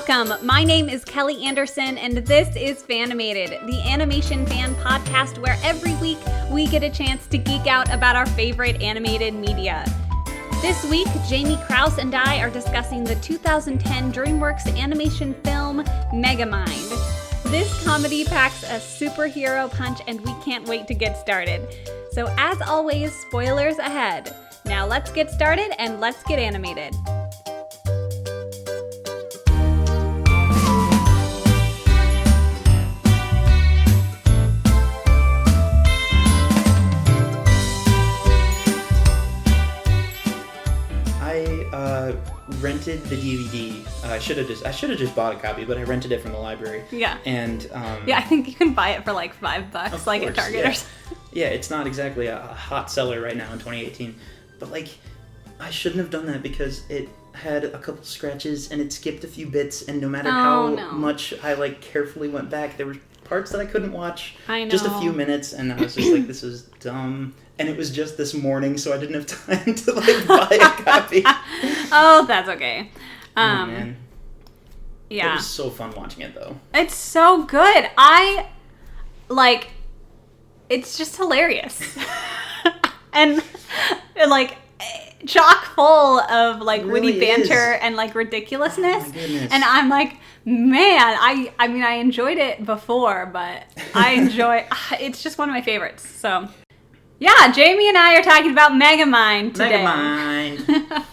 Welcome. My name is Kelly Anderson, and this is Fanimated, the animation fan podcast where every week we get a chance to geek out about our favorite animated media. This week, Jamie Krause and I are discussing the 2010 Dreamworks animation film, Megamind. This comedy packs a superhero punch, and we can't wait to get started. So as always, spoilers ahead. Now let's get started and let's get animated. Rented the DVD. I should have just bought a copy, but I rented it from the library. Yeah. And I think you can buy it for like $5, like at Target or something. Yeah, it's not exactly a hot seller right now in 2018, but like I shouldn't have done that because it had a couple scratches and it skipped a few bits, and no matter how much I like carefully went back, there were parts that I couldn't watch. I know. Just a few minutes, and I was just like, this is dumb. And it was just this morning, so I didn't have time to like buy a copy. Oh, that's okay. Oh man. Yeah. It was so fun watching it though. It's so good. It's just hilarious. and like chock full of like really witty banter is. And like ridiculousness. Oh my goodness. And I'm like, man, I mean I enjoyed it before, but I enjoy it's just one of my favorites. So yeah, Jamie and I are talking about Megamind today. Megamind.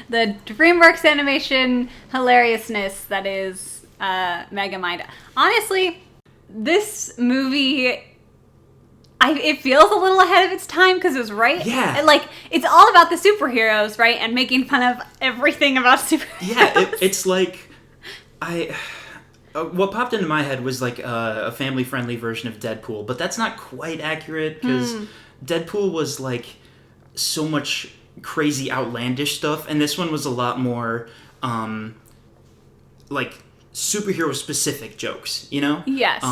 The Dreamworks Animation hilariousness that is Megamind. Honestly, this movie, it feels a little ahead of its time because it was Yeah. Like, it's all about the superheroes, right? And making fun of everything about superheroes. Yeah, it's like, what popped into my head was like a family-friendly version of Deadpool, but that's not quite accurate because Deadpool was like so much crazy outlandish stuff, and this one was a lot more like superhero specific jokes, you know? Yes.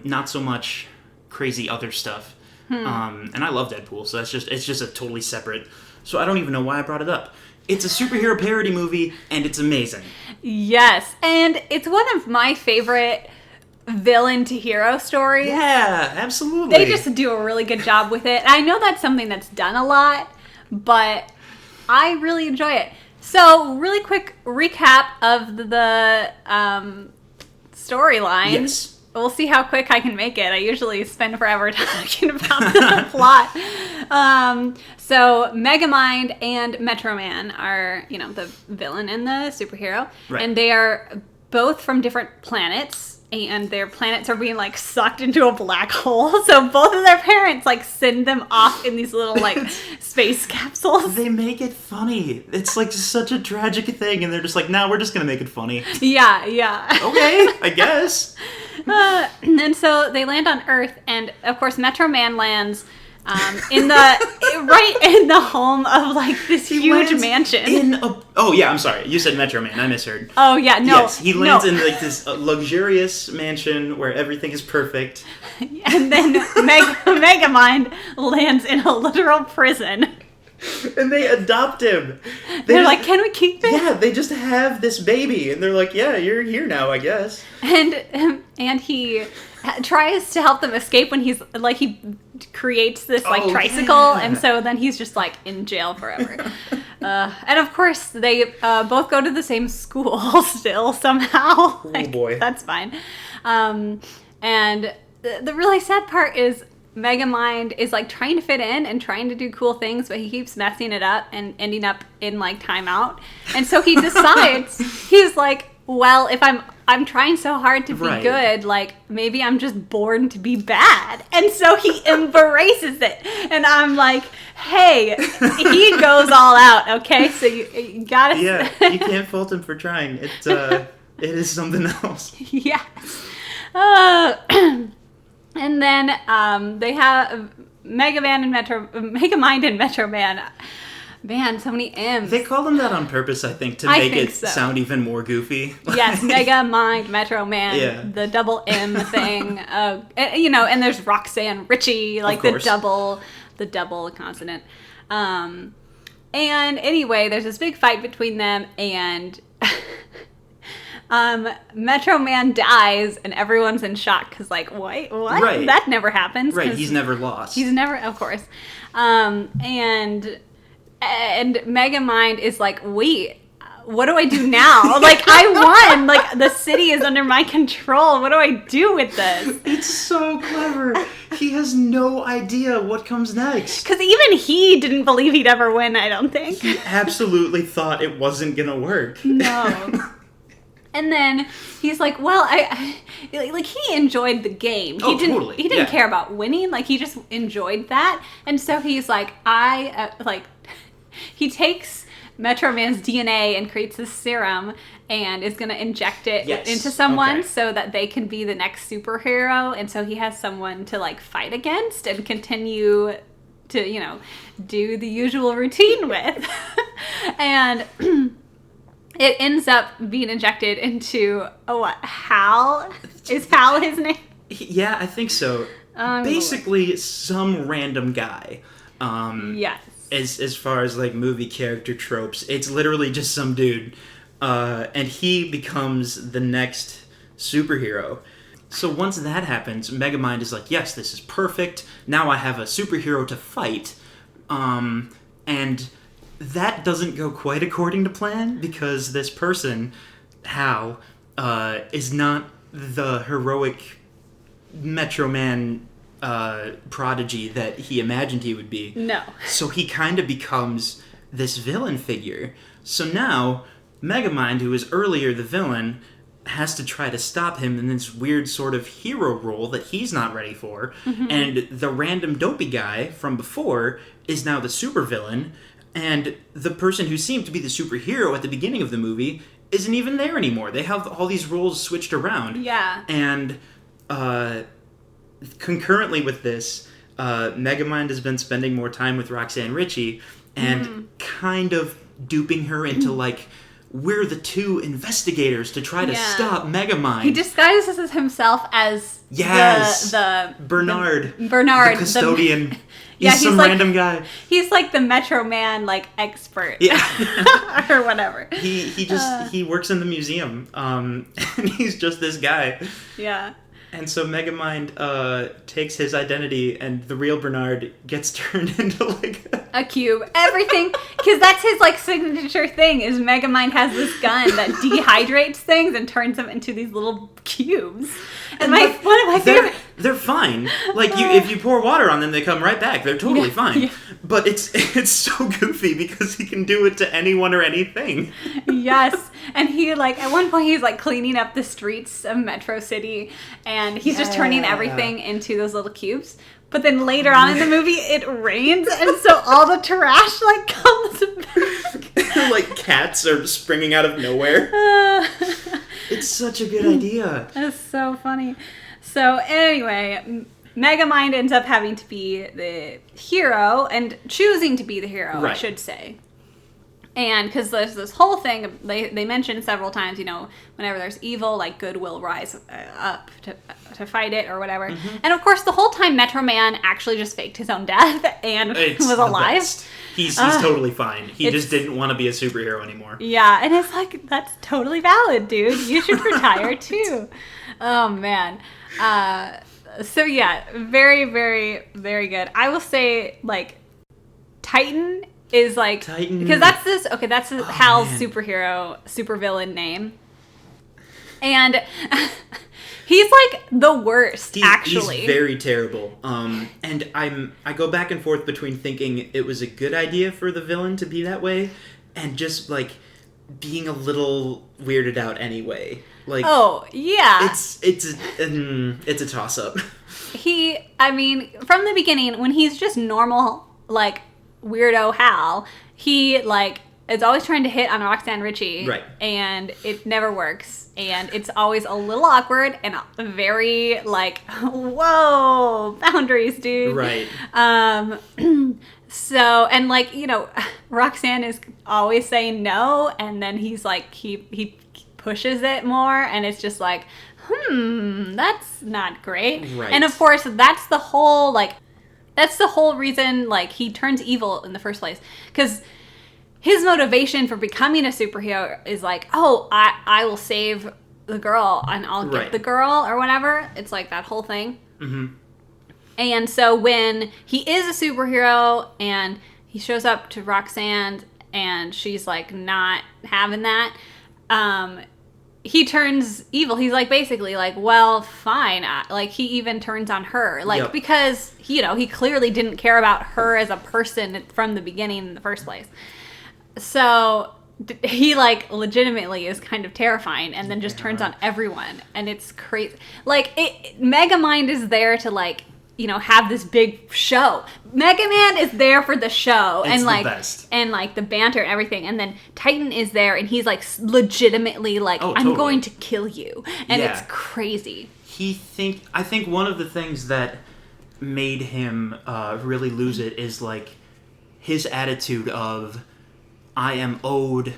Not so much crazy other stuff. And I love Deadpool, so it's just a totally separate, so I don't even know why I brought it up. It's a superhero parody movie, and it's amazing. Yes, and it's one of my favorite villain to hero stories. Yeah, absolutely. They just do a really good job with it. I know that's something that's done a lot, but I really enjoy it. So, really quick recap of the storyline. Yes. We'll see how quick I can make it. I usually spend forever talking about the plot. So, Megamind and Metro Man are, the villain and the superhero. Right. And they are both from different planets. And their planets are being, like, sucked into a black hole. So both of their parents, like, send them off in these little, like, space capsules. They make it funny. It's, like, such a tragic thing. And they're just like, nah, we're just going to make it funny. Yeah. Okay, I guess. And so they land on Earth. And, of course, Metro Man lands right in the home of, like, this huge mansion. Oh, yeah, I'm sorry. You said Metro Man. I misheard. Oh, yeah, no. Yes, he lands in, like, this luxurious mansion where everything is perfect. And then Megamind lands in a literal prison. And they adopt him. They're like, can we keep it? Yeah, they just have this baby. And they're like, yeah, you're here now, I guess. And he tries to help them escape when he creates this tricycle, yeah. and so then he's just like in jail forever. And of course they both go to the same school still somehow. Oh boy, that's fine. And the really sad part is Megamind is like trying to fit in and trying to do cool things, but he keeps messing it up and ending up in like timeout. And so he decides he's like, well, if I'm trying so hard to be good, like, maybe I'm just born to be bad. And so he embraces it. And I'm like, hey, he goes all out, okay? So you gotta... Yeah, you can't fault him for trying. It is something else. Yes. And then they have Megamind and Metro Man. Man, so many M's. They call them that on purpose, I think, to make it sound even more goofy. Yes, Megamind, Metro Man, the double M thing. And there's Roxanne Ritchie, like the double consonant. And anyway, there's this big fight between them, and Metro Man dies and everyone's in shock because like, what? Right. That never happens. Right, he's never lost. He's never, of course. And Megamind is like, wait, what do I do now? Like, I won. Like, the city is under my control. What do I do with this? It's so clever. He has no idea what comes next. Because even he didn't believe he'd ever win, I don't think. He absolutely thought it wasn't going to work. No. And then he's like, well, like, he enjoyed the game. Totally. He didn't care about winning. Like, he just enjoyed that. And so he's like, he takes Metro Man's DNA and creates this serum and is going to inject it into someone so that they can be the next superhero. And so he has someone to, like, fight against and continue to, you know, do the usual routine with. And it ends up being injected into, Hal? Is Hal his name? Yeah, I think so. Basically, some random guy. Yes. As far as, like, movie character tropes, it's literally just some dude. And he becomes the next superhero. So once that happens, Megamind is like, yes, this is perfect. Now I have a superhero to fight. And that doesn't go quite according to plan, because this person, Hal, is not the heroic Metro Man prodigy that he imagined he would be. No. So he kind of becomes this villain figure. So now, Megamind, who was earlier the villain, has to try to stop him in this weird sort of hero role that he's not ready for. Mm-hmm. And the random dopey guy from before is now the supervillain. And the person who seemed to be the superhero at the beginning of the movie isn't even there anymore. They have all these roles switched around. Yeah. And concurrently with this, Megamind has been spending more time with Roxanne Ritchie and kind of duping her into, like, we're the two investigators to try to stop Megamind. He disguises himself as the Bernard. The custodian. He's some random guy. He's like the Metro Man, like, expert. Yeah. Or whatever. He works in the museum. And he's just this guy. Yeah. And so Megamind takes his identity, and the real Bernard gets turned into, like, a cube. Everything, because that's his, like, signature thing, is Megamind has this gun that dehydrates things and turns them into these little cubes. And one of my favorite... They're fine. Like, if you pour water on them, they come right back. They're totally fine. Yeah. But it's so goofy because he can do it to anyone or anything. Yes. And he, like, at one point he's, like, cleaning up the streets of Metro City, and he's just turning everything into those little cubes. But then later on in the movie, it rains, and so all the trash, like, comes back. Like, cats are springing out of nowhere. It's such a good idea. That's so funny. So, anyway, Megamind ends up having to be the hero, and choosing to be the hero, right. I should say. And because there's this whole thing, they mention several times, you know, whenever there's evil, like, good will rise up to fight it or whatever. Mm-hmm. And of course, the whole time, Metro Man actually just faked his own death and was alive. He's totally fine. He just didn't want to be a superhero anymore. Yeah, and it's like, that's totally valid, dude. You should retire too. Oh, man. So yeah, very, very, very good. I will say, like, Titan is like, because that's Hal's supervillain name, and he's like the worst. Actually, he's very terrible. And I go back and forth between thinking it was a good idea for the villain to be that way, and just, like, being a little weirded out anyway. Like, oh yeah, it's a toss up. I mean, from the beginning, when he's just normal, like, weirdo Hal, he, like, is always trying to hit on Roxanne Ritchie, right? And it never works, and it's always a little awkward and very, like, whoa, boundaries, dude, right? So, and, like, you know, Roxanne is always saying no, and then he's like, he pushes it more, and it's just like, that's not great, right? And of course, that's the whole reason, like, he turns evil in the first place. Because his motivation for becoming a superhero is like, oh, I will save the girl and I'll get the girl or whatever. It's like that whole thing. Mm-hmm. And so when he is a superhero and he shows up to Roxanne and she's like not having that, he turns evil. He's like basically like, well, fine. Like he even turns on her, like because he clearly didn't care about her as a person from the beginning in the first place. So he like legitimately is kind of terrifying, and then just turns on everyone, and it's crazy. Like Megamind is there to like have this big show. Mega Man is there for the show and like the best. And like the banter and everything, and then Titan is there and he's like legitimately like, I'm going to kill you, and it's crazy. I think one of the things that made him really lose it is like his attitude of, I am owed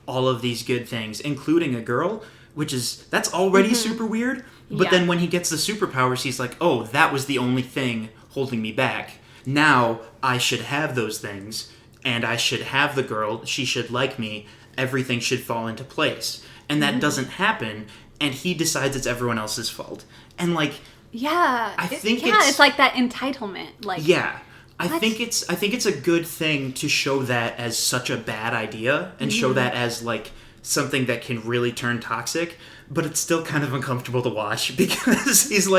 all of these good things, including a girl, that's already super weird. But then when he gets the superpowers, he's like, oh, that was the only thing holding me back. Now I should have those things, and I should have the girl. She should like me. Everything should fall into place. And that doesn't happen, and he decides it's everyone else's fault. And like, I think it's like that entitlement. Like, I think it's a good thing to show that as such a bad idea and show that as like something that can really turn toxic, but it's still kind of uncomfortable to watch because he's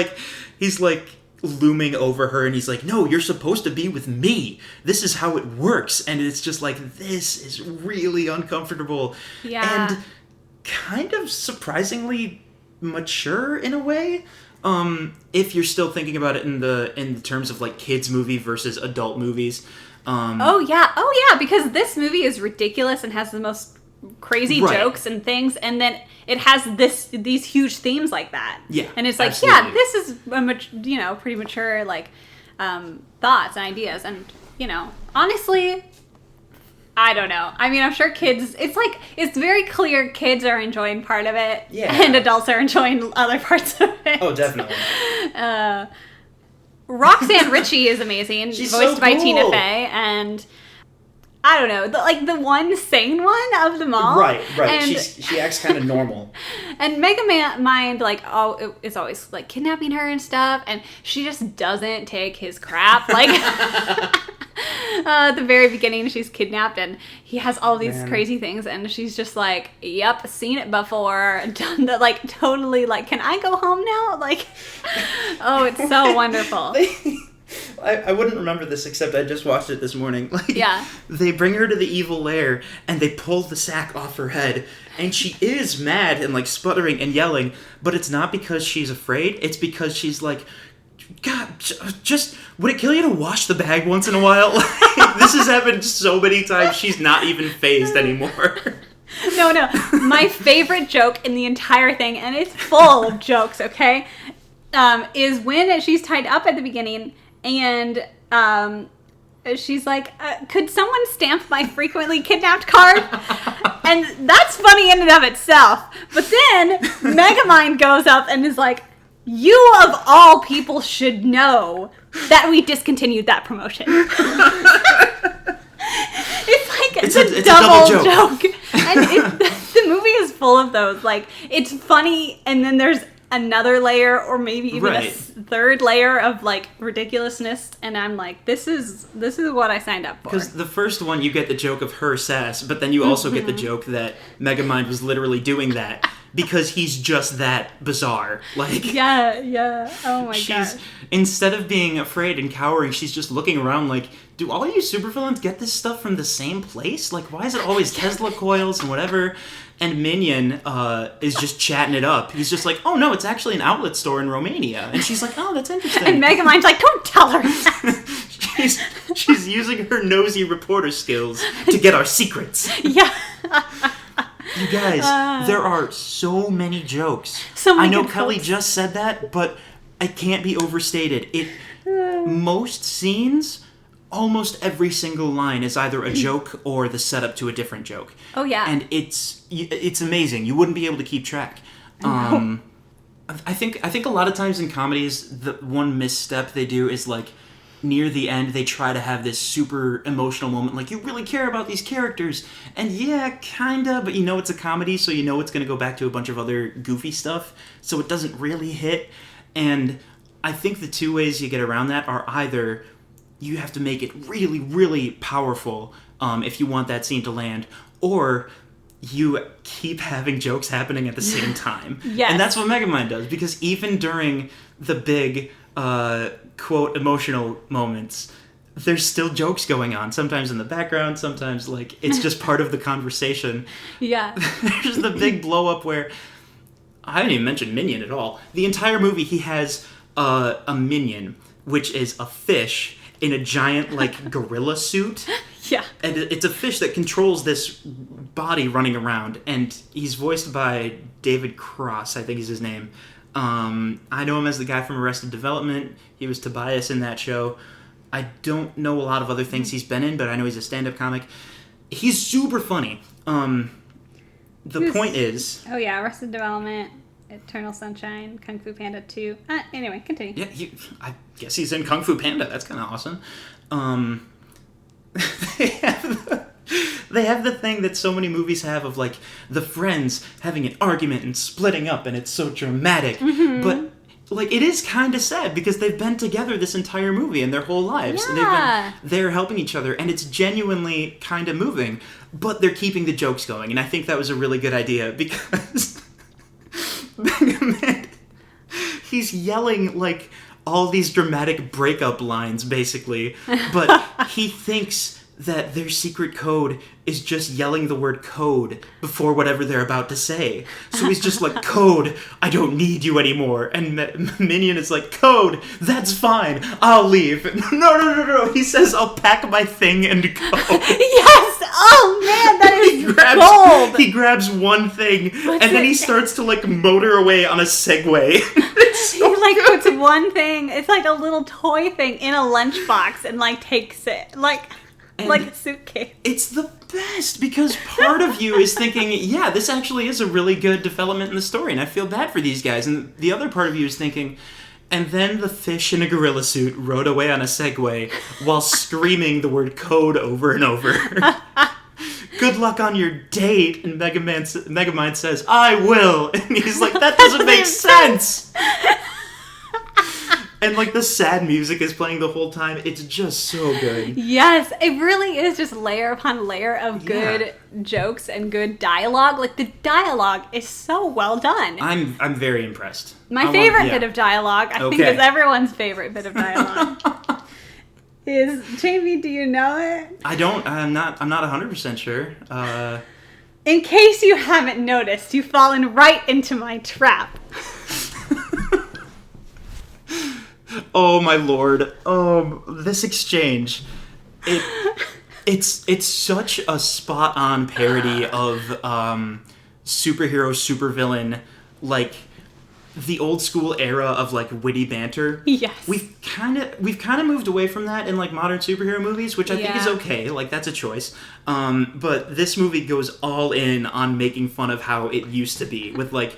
like looming over her and he's like, no, you're supposed to be with me. This is how it works. And it's just like, this is really uncomfortable. Yeah. And kind of surprisingly mature in a way. If you're still thinking about it in the terms of like kids movie versus adult movies. Oh yeah, because this movie is ridiculous and has the most crazy jokes and things, and then it has these huge themes like that. Yeah, and it's like, absolutely. This is a pretty mature like thoughts and ideas, and honestly, I don't know. I mean, I'm sure kids, it's very clear kids are enjoying part of it, and adults are enjoying other parts of it. Oh, definitely. Roxanne Ritchie is amazing, She's voiced so by cool. Tina Fey, and I don't know, the one sane one of them all. Right. And she acts kind of normal. And Megamind, is always like kidnapping her and stuff, and she just doesn't take his crap. Like, at the very beginning, she's kidnapped, and he has all these crazy things, and she's just like, yep, seen it before, done that, like, totally, like, can I go home now? Like, oh, it's so wonderful. I wouldn't remember this, except I just watched it this morning. They bring her to the evil lair, and they pull the sack off her head, and she is mad and, like, sputtering and yelling, but it's not because she's afraid, it's because she's like, God, just, would it kill you to wash the bag once in a while? This has happened so many times, she's not even fazed anymore. No, my favorite joke in the entire thing, and it's full of jokes, okay, is when she's tied up at the beginning, and she's like, could someone stamp my frequently kidnapped card? And that's funny in and of itself. But then Megamind goes up and is like, you of all people should know that we discontinued that promotion. It's a double joke. And the movie is full of those. Like, it's funny, and then there's another layer, or maybe even a third layer of like ridiculousness, and I'm like, this is what I signed up for. Because the first one, you get the joke of her sass, but then you also get the joke that Megamind was literally doing that because he's just that bizarre. Like, yeah. Oh my god. Instead of being afraid and cowering, she's just looking around like, do all you supervillains get this stuff from the same place? Like, why is it always Tesla coils and whatever? And Minion is just chatting it up. He's just like, oh no, it's actually an outlet store in Romania. And she's like, oh, that's interesting. And Megamind's like, don't tell her that. she's using her nosy reporter skills to get our secrets. Yeah. You guys, there are so many jokes. I know Kelly just said that, but it can't be overstated. Most scenes, almost every single line is either a joke or the setup to a different joke. Oh yeah. And it's amazing. You wouldn't be able to keep track. I think a lot of times in comedies, the one misstep they do is like near the end, they try to have this super emotional moment, like, you really care about these characters. And yeah, kinda, but you know it's a comedy, so you know it's gonna go back to a bunch of other goofy stuff, so it doesn't really hit. And I think the two ways you get around that are either you have to make it really, really powerful if you want that scene to land, or you keep having jokes happening at the same time. Yes. And that's what Megamind does, because even during the big, quote, emotional moments, there's still jokes going on. Sometimes in the background, sometimes, like, it's just part of the conversation. Yeah. There's the big blow-up where... I haven't even mentioned Minion at all. The entire movie, he has a minion, which is a fish in a giant, like, gorilla suit. Yeah. And it's a fish that controls this body running around, and he's voiced by David Cross, I think is his name. I know him as the guy from Arrested Development. He was Tobias in that show. I don't know a lot of other things he's been in, but I know he's a stand-up comic. He's super funny. The point is... Oh yeah, Arrested Development, Eternal Sunshine, Kung Fu Panda 2. Anyway, continue. Yeah, I guess he's in Kung Fu Panda. That's kind of awesome. They have the thing that so many movies have of, like, the friends having an argument and splitting up, and it's so dramatic. Mm-hmm. But, like, it is kind of sad because they've been together this entire movie and their whole lives. Yeah. And they've been there helping each other, and it's genuinely kind of moving. But they're keeping the jokes going, and I think that was a really good idea because Megamind, he's yelling, like, all these dramatic breakup lines, basically, but he thinks that their secret code is just yelling the word code before whatever they're about to say. So he's just like, code, I don't need you anymore. And Minion is like, code, that's fine, I'll leave. No. He says, I'll pack my thing and go. Yes! Oh man, that is gold! He grabs one thing, then he starts to, like, motor away on a Segway. He, like, puts one thing, it's like a little toy thing in a lunchbox and, like, takes it. Like a suitcase. It's the best, because part of you is thinking, yeah, this actually is a really good development in the story, and I feel bad for these guys. And the other part of you is thinking, and then the fish in a gorilla suit rode away on a Segway while screaming the word code over and over. Good luck on your date. And Megamind says, I will. And he's like, that doesn't make sense. And, like, the sad music is playing the whole time. It's just so good. Yes, it really is just layer upon layer of good jokes and good dialogue. Like, the dialogue is so well done. I'm very impressed. My favorite bit of dialogue, I think is everyone's favorite bit of dialogue, is, Jamie, do you know it? I don't. I'm not 100% sure. In case you haven't noticed, you've fallen right into my trap. Oh my lord! This exchange, it's such a spot-on parody of superhero, supervillain, like the old school era of, like, witty banter. Yes, we've kind of moved away from that in, like, modern superhero movies, which I think is okay. Like, that's a choice. But this movie goes all in on making fun of how it used to be, with, like,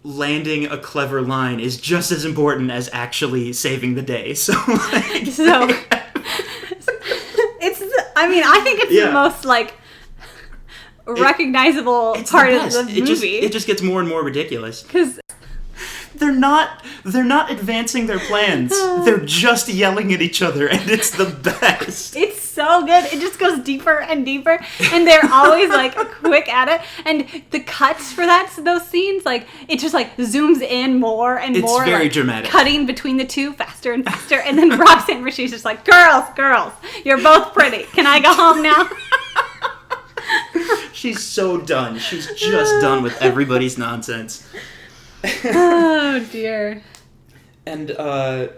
landing a clever line is just as important as actually saving the day. So, like, it's I think it's the most, like, recognizable part of the movie. It just gets more and more ridiculous. Because they're not advancing their plans. They're just yelling at each other, and it's the best. It's so good. It just goes deeper and deeper, and they're always, like, quick at it. And the cuts for those scenes, like, it just, like, zooms in more and more. It's very like, dramatic. Cutting between the two faster and faster, and then Roxanne Ricci's just like, girls, you're both pretty. Can I go home now? She's so done. She's just done with everybody's nonsense. Oh dear. And the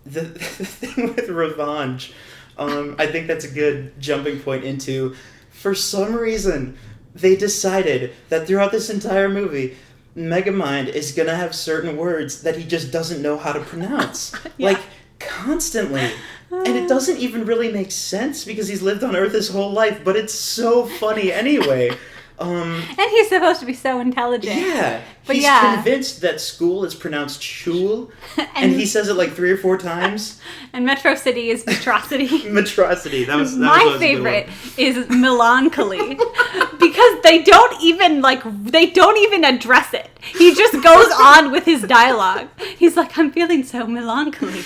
thing with Revenge, I think that's a good jumping point into, for some reason, they decided that throughout this entire movie, Megamind is gonna have certain words that he just doesn't know how to pronounce. Like, constantly. And it doesn't even really make sense because he's lived on Earth his whole life, but it's so funny anyway. And he's supposed to be so intelligent. Yeah. But he's convinced that school is pronounced shul, and he says it like 3 or 4 times. And Metro City is Metrocity. Metrocity. That was my favorite is melancholy. Because they don't even address it. He just goes on with his dialogue. He's like, I'm feeling so melancholy.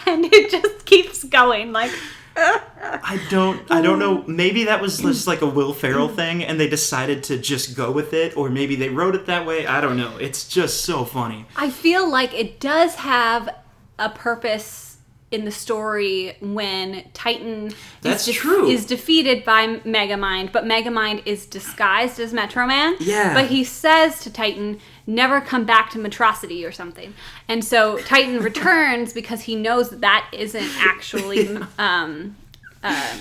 And it just keeps going, like... I don't know. Maybe that was just like a Will Ferrell thing, and they decided to just go with it, or maybe they wrote it that way. I don't know. It's just so funny. I feel like it does have a purpose in the story when Titan is defeated by Megamind, but Megamind is disguised as Metro Man. Yeah. But he says to Titan, never come back to Metrocity or something. And so Titan returns because he knows that isn't actually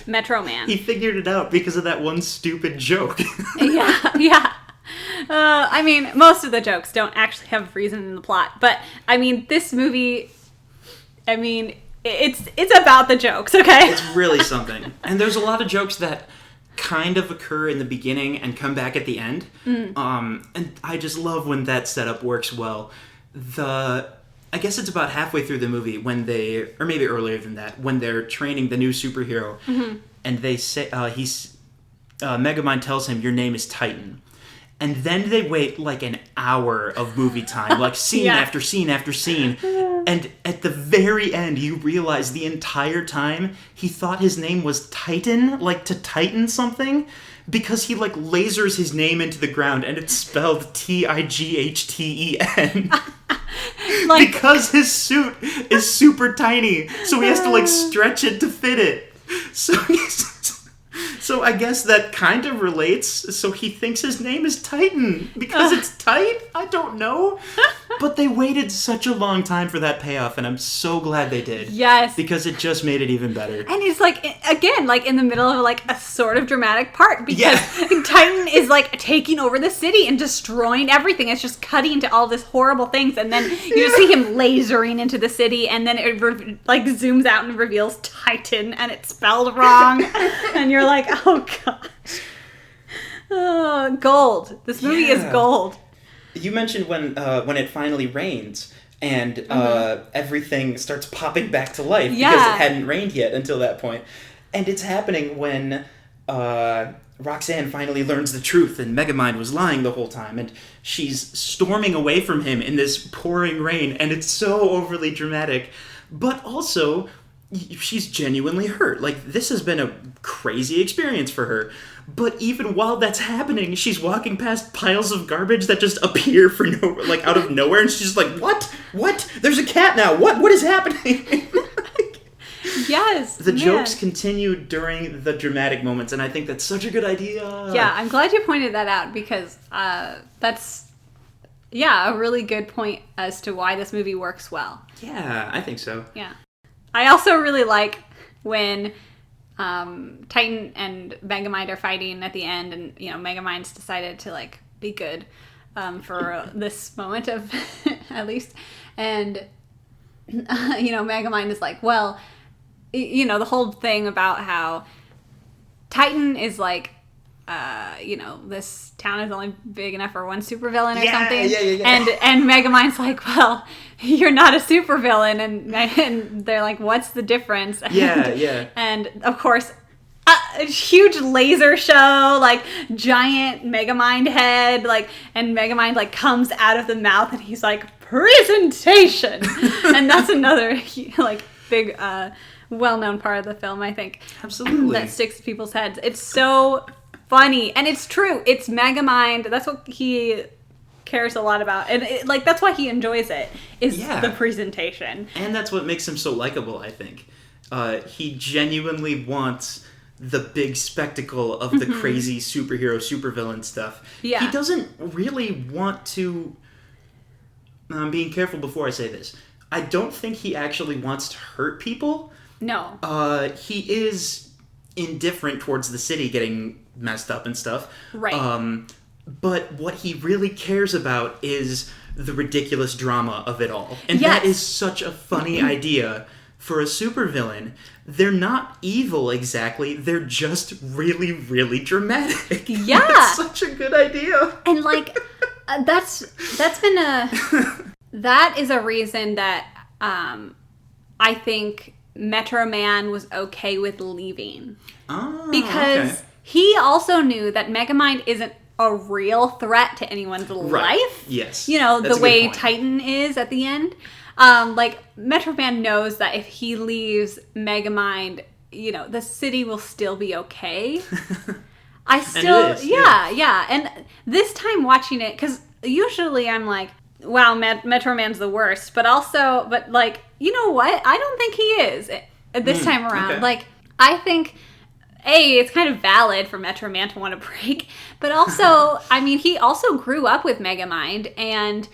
Metro Man. He figured it out because of that one stupid joke. Yeah. I mean, most of the jokes don't actually have a reason in the plot. But, I mean, this movie, it's about the jokes, okay? It's really something. And there's a lot of jokes that kind of occur in the beginning and come back at the end. And I just love when that setup works well. I guess it's about halfway through the movie when they, or maybe earlier than that, when they're training the new superhero, and they say, Megamind tells him, your name is Titan. And then they wait like an hour of movie time, like scene after scene after scene. And at the very end, you realize the entire time he thought his name was Titan, like to tighten something, because he like lasers his name into the ground and it's spelled Tighten. Because his suit is super tiny, so he has to like stretch it to fit it. So I guess that kind of relates. So he thinks his name is Titan because it's tight? I don't know. But they waited such a long time for that payoff, and I'm so glad they did. Yes. Because it just made it even better. And it's like, again, like in the middle of like a sort of dramatic part because Titan is like taking over the city and destroying everything. It's just cutting into all this horrible things, and then you just see him lasering into the city, and then it like zooms out and reveals Titan, and it's spelled wrong. And you're like, oh gosh. Oh, gold. This movie is gold. You mentioned when it finally rains and everything starts popping back to life because it hadn't rained yet until that point. And it's happening when Roxanne finally learns the truth and Megamind was lying the whole time, and she's storming away from him in this pouring rain, and it's so overly dramatic. But also, she's genuinely hurt. Like, this has been a crazy experience for her. But even while that's happening, she's walking past piles of garbage that just appear for out of nowhere, and she's like, "What? What? There's a cat now. What is happening?" Yes. The jokes continue during the dramatic moments, and I think that's such a good idea. Yeah, I'm glad you pointed that out because that's a really good point as to why this movie works well. Yeah, I think so. Yeah. I also really like when Titan and Megamind are fighting at the end, and Megamind's decided to like be good for this moment of at least, and Megamind is like, well, the whole thing about how Titan is like, this town is only big enough for one supervillain or something. Yeah. And Megamind's like, well, you're not a supervillain, and they're like, what's the difference? And of course, a huge laser show, like giant Megamind head, like, and Megamind like comes out of the mouth, and he's like, presentation, and that's another like big well-known part of the film, I think. Absolutely. That sticks to people's heads. It's so funny, and it's true. It's Megamind. That's what he cares a lot about, and that's why he enjoys it, is the presentation. And that's what makes him so likable, I think. He genuinely wants the big spectacle of the crazy superhero, supervillain stuff. Yeah. He doesn't really want to... I'm being careful before I say this. I don't think he actually wants to hurt people. No. He is indifferent towards the city getting messed up and stuff. Right. But what he really cares about is the ridiculous drama of it all. And that is such a funny idea for a supervillain, they're not evil exactly. They're just really, really dramatic. Yeah. That's such a good idea. And, like, that is a reason that I think Metro Man was okay with leaving. Oh, because okay. he also knew that Megamind isn't a real threat to anyone's life. Yes. You know, That's the way Titan is at the end. Like, Metro Man knows that if he leaves Megamind, you know, the city will still be okay. I still, and it is, yeah. And this time watching it, because usually I'm like, wow, Metro Man's the worst. But like, you know what? I don't think he is this time around. Okay. Like, I think... it's kind of valid for Metro Man to want to break, but also, I mean, he also grew up with Megamind, and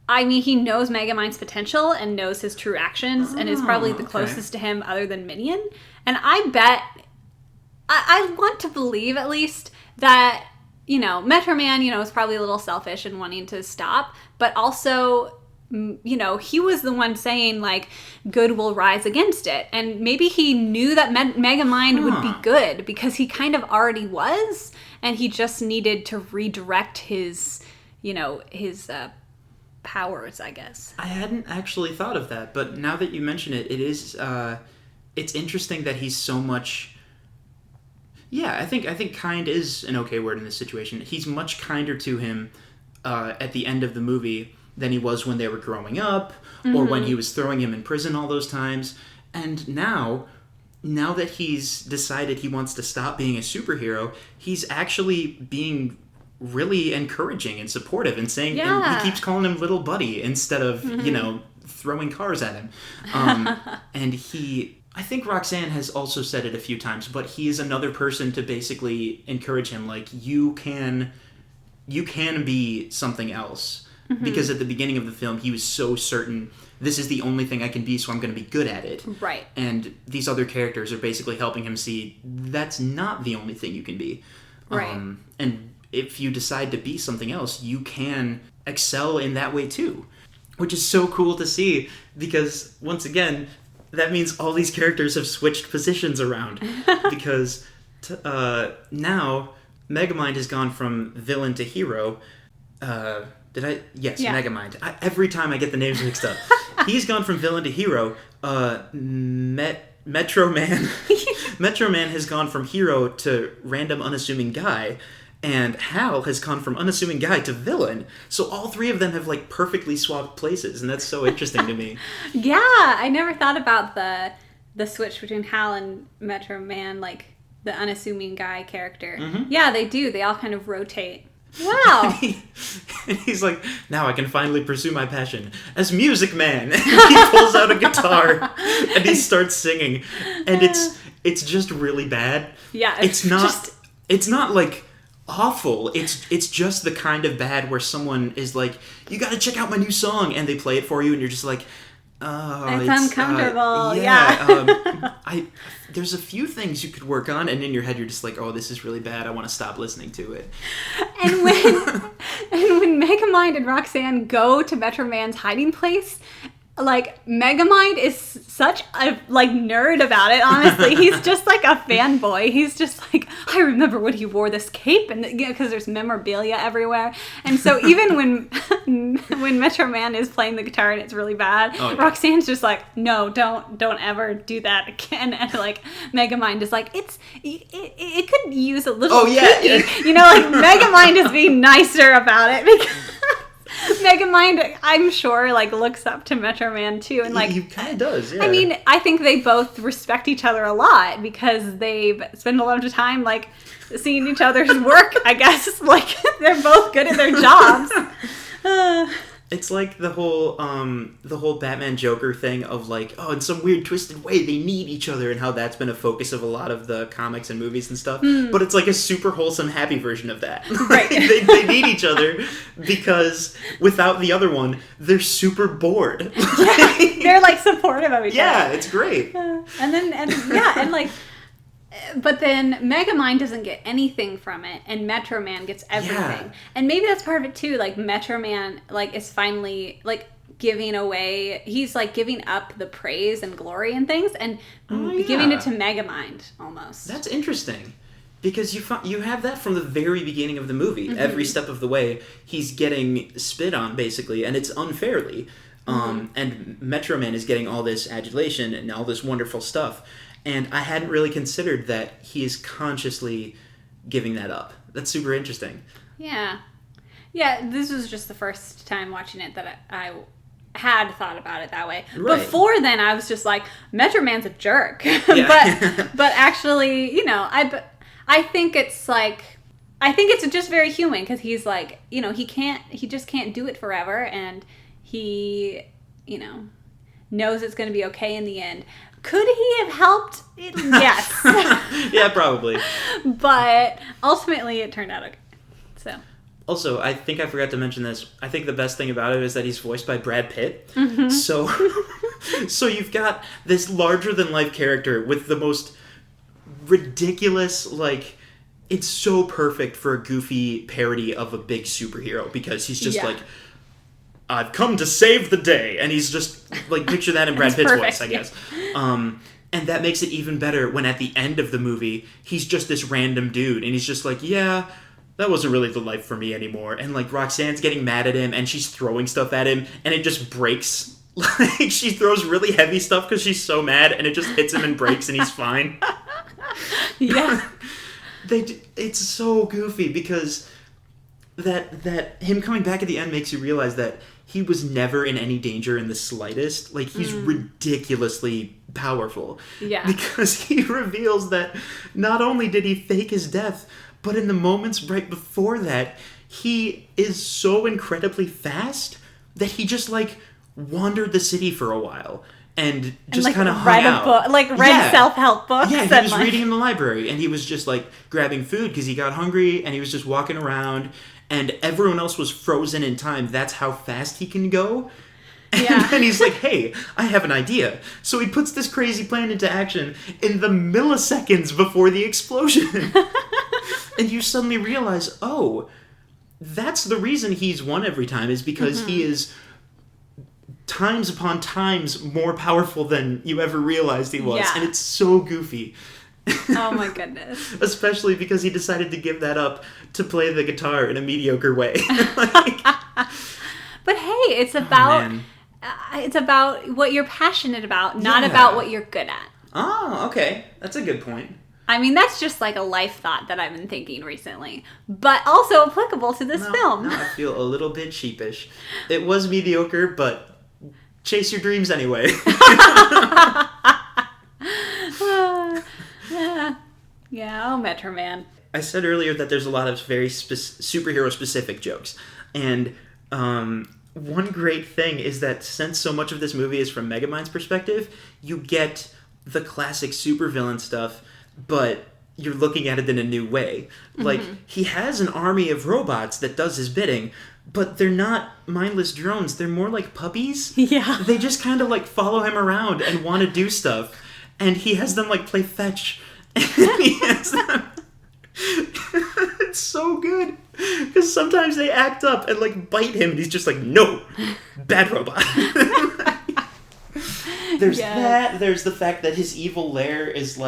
I mean, he knows Megamind's potential and knows his true actions, and is probably the closest to him other than Minion. And I bet, I want to believe at least that, you know, Metro Man, you know, is probably a little selfish in wanting to stop, but also, you know, he was the one saying, like, good will rise against it. And maybe he knew that Megamind would be good because he kind of already was, and he just needed to redirect his, you know, his powers, I guess. I hadn't actually thought of that, but now that you mention it, it is, it's interesting that he's so much... Yeah, I think kind is an okay word in this situation. He's much kinder to him at the end of the movie than he was when they were growing up, or when he was throwing him in prison all those times. And now that he's decided he wants to stop being a superhero, he's actually being really encouraging and supportive and saying, and he keeps calling him little buddy instead of, you know, throwing cars at him. And I think Roxanne has also said it a few times, but he is another person to basically encourage him, like, you can be something else. Because at the beginning of the film, he was so certain, this is the only thing I can be, so I'm going to be good at it. Right. And these other characters are basically helping him see, that's not the only thing you can be. Right. And if you decide to be something else, you can excel in that way too. Which is so cool to see, because, once again, that means all these characters have switched positions around. Because now, Megamind has gone from villain to hero. Megamind. Every time I get the names mixed up. He's gone from villain to hero. Metro Man. Metro Man has gone from hero to random unassuming guy. And Hal has gone from unassuming guy to villain. So all three of them have, like, perfectly swapped places. And that's so interesting to me. Yeah, I never thought about the switch between Hal and Metro Man, like, the unassuming guy character. Yeah, they do. They all kind of rotate. Wow. And he's like, now I can finally pursue my passion as Music Man. And he pulls out a guitar and he starts singing. And it's just really bad. Yeah. It's not like awful. It's just the kind of bad where someone is like, you gotta check out my new song, and they play it for you and you're just like, oh, it's uncomfortable. Yeah. There's a few things you could work on, and in your head you're just like, oh, this is really bad. I want to stop listening to it. And when Megamind and Roxanne go to Metro Man's hiding place, like, Megamind is such a, like, nerd about it, honestly. He's just like a fanboy. He's just like, I remember when he wore this cape, and because there's memorabilia everywhere. And so even when Metro Man is playing the guitar and it's really bad, Roxanne's just like, no, don't ever do that again. And, like, Megamind is like, it could use a little tweaking. You know, like, Megamind is being nicer about it because Megamind, I'm sure, like, looks up to Metro Man too, and, like, he kind of does. Yeah. I mean, I think they both respect each other a lot because they've spent a lot of time, like, seeing each other's work. I guess, like, they're both good at their jobs. It's like the whole Batman Joker thing of, like, oh, in some weird twisted way they need each other, and how that's been a focus of a lot of the comics and movies and stuff. But it's like a super wholesome, happy version of that. Right. they need each other because without the other one, they're super bored. Yeah, they're, like, supportive of each other. Yeah, it's great. But then Megamind doesn't get anything from it, and Metro Man gets everything. Yeah. And maybe that's part of it too. Like, Metro Man, like, is finally, like, giving up the praise and glory and things and giving it to Megamind almost. That's interesting. Because you have that from the very beginning of the movie. Mm-hmm. Every step of the way, he's getting spit on, basically, and it's unfairly. And Metro Man is getting all this adulation and all this wonderful stuff. And I hadn't really considered that he is consciously giving that up. That's super interesting. Yeah. Yeah, this was just the first time watching it that I had thought about it that way. Right. Before then, I was just like, Metro Man's a jerk. Yeah. but actually, I think it's just very human because he's like, he just can't do it forever, and he, knows it's going to be okay in the end. Could he have helped? Yes. Yeah, probably. But ultimately it turned out okay. So. Also, I think I forgot to mention this. I think the best thing about it is that he's voiced by Brad Pitt. Mm-hmm. So you've got this larger-than-life character with the most ridiculous, it's so perfect for a goofy parody of a big superhero because he's just like, I've come to save the day, and he's just picture that in Brad Pitt's voice, I guess. And that makes it even better when at the end of the movie he's just this random dude, and he's just like, yeah, that wasn't really the life for me anymore. And Roxanne's getting mad at him, and she's throwing stuff at him, and it just breaks. She throws really heavy stuff because she's so mad, and it just hits him and breaks, and he's fine. Yeah. It's so goofy because that him coming back at the end makes you realize that he was never in any danger in the slightest. He's ridiculously powerful. Yeah. Because he reveals that not only did he fake his death, but in the moments right before that, he is so incredibly fast that he just wandered the city for a while. And just kind of hung out. Read self-help books. Yeah, he was reading in the library, and he was just grabbing food because he got hungry, and he was just walking around, and everyone else was frozen in time. That's how fast he can go. And then he's like, hey, I have an idea. So he puts this crazy plan into action in the milliseconds before the explosion. And you suddenly realize, oh, that's the reason he's won every time, is because he is times upon times more powerful than you ever realized he was. Yeah. And it's so goofy. Oh my goodness. Especially because he decided to give that up to play the guitar in a mediocre way. But hey, it's about what you're passionate about, not about what you're good at. Oh, okay. That's a good point. I mean, that's just a life thought that I've been thinking recently, but also applicable to this film. Now I feel a little bit sheepish. It was mediocre, but chase your dreams anyway. Yeah, Metro Man. I said earlier that there's a lot of very superhero-specific jokes, and one great thing is that since so much of this movie is from Megamind's perspective, you get the classic supervillain stuff, but you're looking at it in a new way. He has an army of robots that does his bidding, but they're not mindless drones. They're more like puppies. Yeah. They just kind of follow him around and want to do stuff. And he has them play fetch. And he has them... It's so good. Because sometimes they act up and bite him and he's just no, bad robot. There's that. There's the fact that his evil lair is